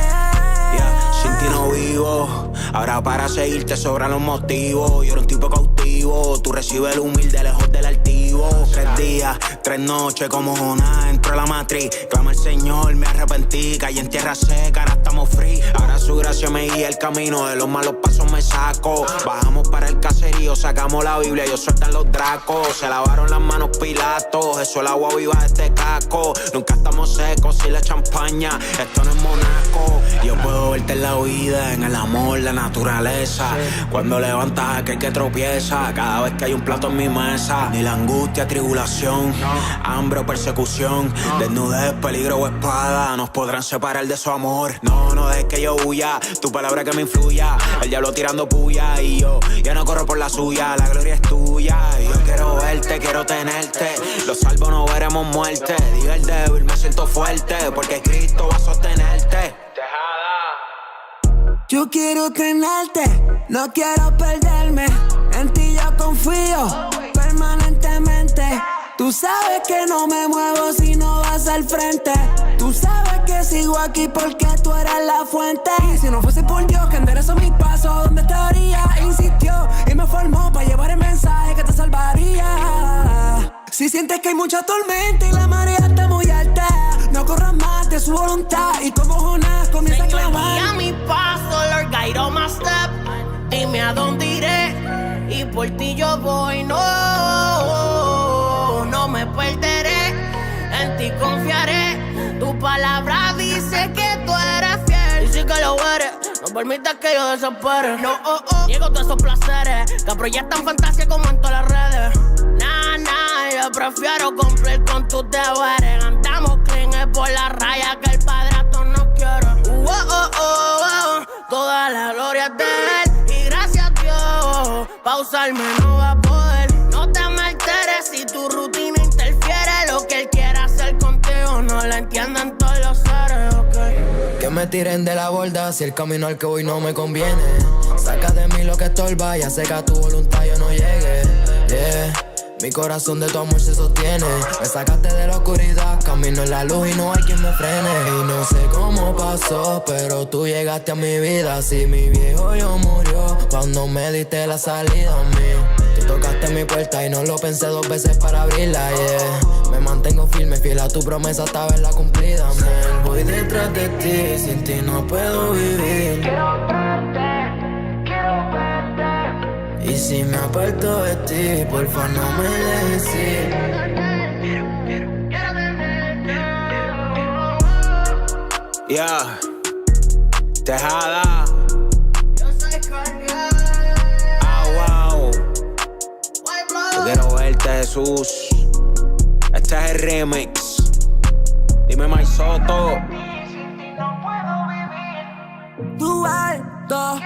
Sin ti no vivo, ahora para seguirte sobran los motivos. Yo era un tipo cautivo, tú recibes el humilde lejos del altivo. 3 días, 3 noches como Jonás entro a la matriz. Clama al Señor, me arrepentí, caí en tierra seca, ahora estamos free. Ahora su gracia me guía el camino, de los malos pasos me saco. Bajamos para el caserío, sacamos la Biblia, ellos sueltan los dracos. Se lavaron las manos Pilatos, eso el agua viva de este casco. Nunca estamos secos sin la champaña, esto no es Monaco. Yo puedo verte en la vida, en el amor, la naturaleza. Cuando levantas aquel que tropieza, cada vez que hay un plato en mi mesa. Ni la angustia, tribulación, hambre o persecución, desnudez, peligro o espada nos podrán separar de su amor. No, no dejes que yo huya, tu palabra que me influya. El diablo tirando puya y yo no corro por la suya. La gloria es tuya, yo quiero verte, quiero tenerte. Los salvos no veremos muerte. Diga el débil, me siento fuerte, porque Cristo va a sostenerte. Yo quiero tenerte, no quiero perderme. En ti yo confío permanentemente. Tú sabes que no me muevo si no vas al frente. Tú sabes que sigo aquí porque tú eres la fuente. Y si no fuese por Dios que enderezó mis pasos, ¿dónde estaría? Insistió y me formó para llevar el mensaje que te salvaría. Si sientes que hay mucha tormenta y la marea está muy alta, no corras más de su voluntad y como Jonás comienza a clamar. Guía mi paso, Lord, guide all my step. Dime a dónde iré y por ti yo voy. No me perderé, en ti confiaré. Tu palabra dice que tú eres fiel. Y sí que lo eres, no permitas que yo desespere. No, niego todos esos placeres que proyectan fantasía como en todas las redes. Yo prefiero cumplir con tus deberes. Andamos clean, es por la raya que el padrastro nos quiere. Toda la gloria es de él y gracias a Dios. Pausarme no va a poder. No te me alteres si tu rutina interfiere. Lo que él quiere hacer contigo no lo entienden todos los seres, okay. Que me tiren de la borda si el camino al que voy no me conviene. Saca de mí lo que estorba y hace que a tu voluntad yo no llegue. Yeah. Mi corazón de tu amor se sostiene. Me sacaste de la oscuridad, camino en la luz y no hay quien me frene. Y no sé cómo pasó, pero tú llegaste a mi vida. Si mi viejo yo murió, cuando me diste la salida a mí. Tú tocaste mi puerta y no lo pensé 2 veces para abrirla, yeah. Me mantengo firme, fiel a tu promesa hasta verla cumplida, man. Voy detrás de ti, sin ti no puedo vivir. Quiero verte, quiero verte. Y si me aparto de ti, porfa no me dejes ir. Yeah, Tejada. Wow. Yo quiero verte, Jesús. Este es el remix. Dime, Mike Soto. Tu alto.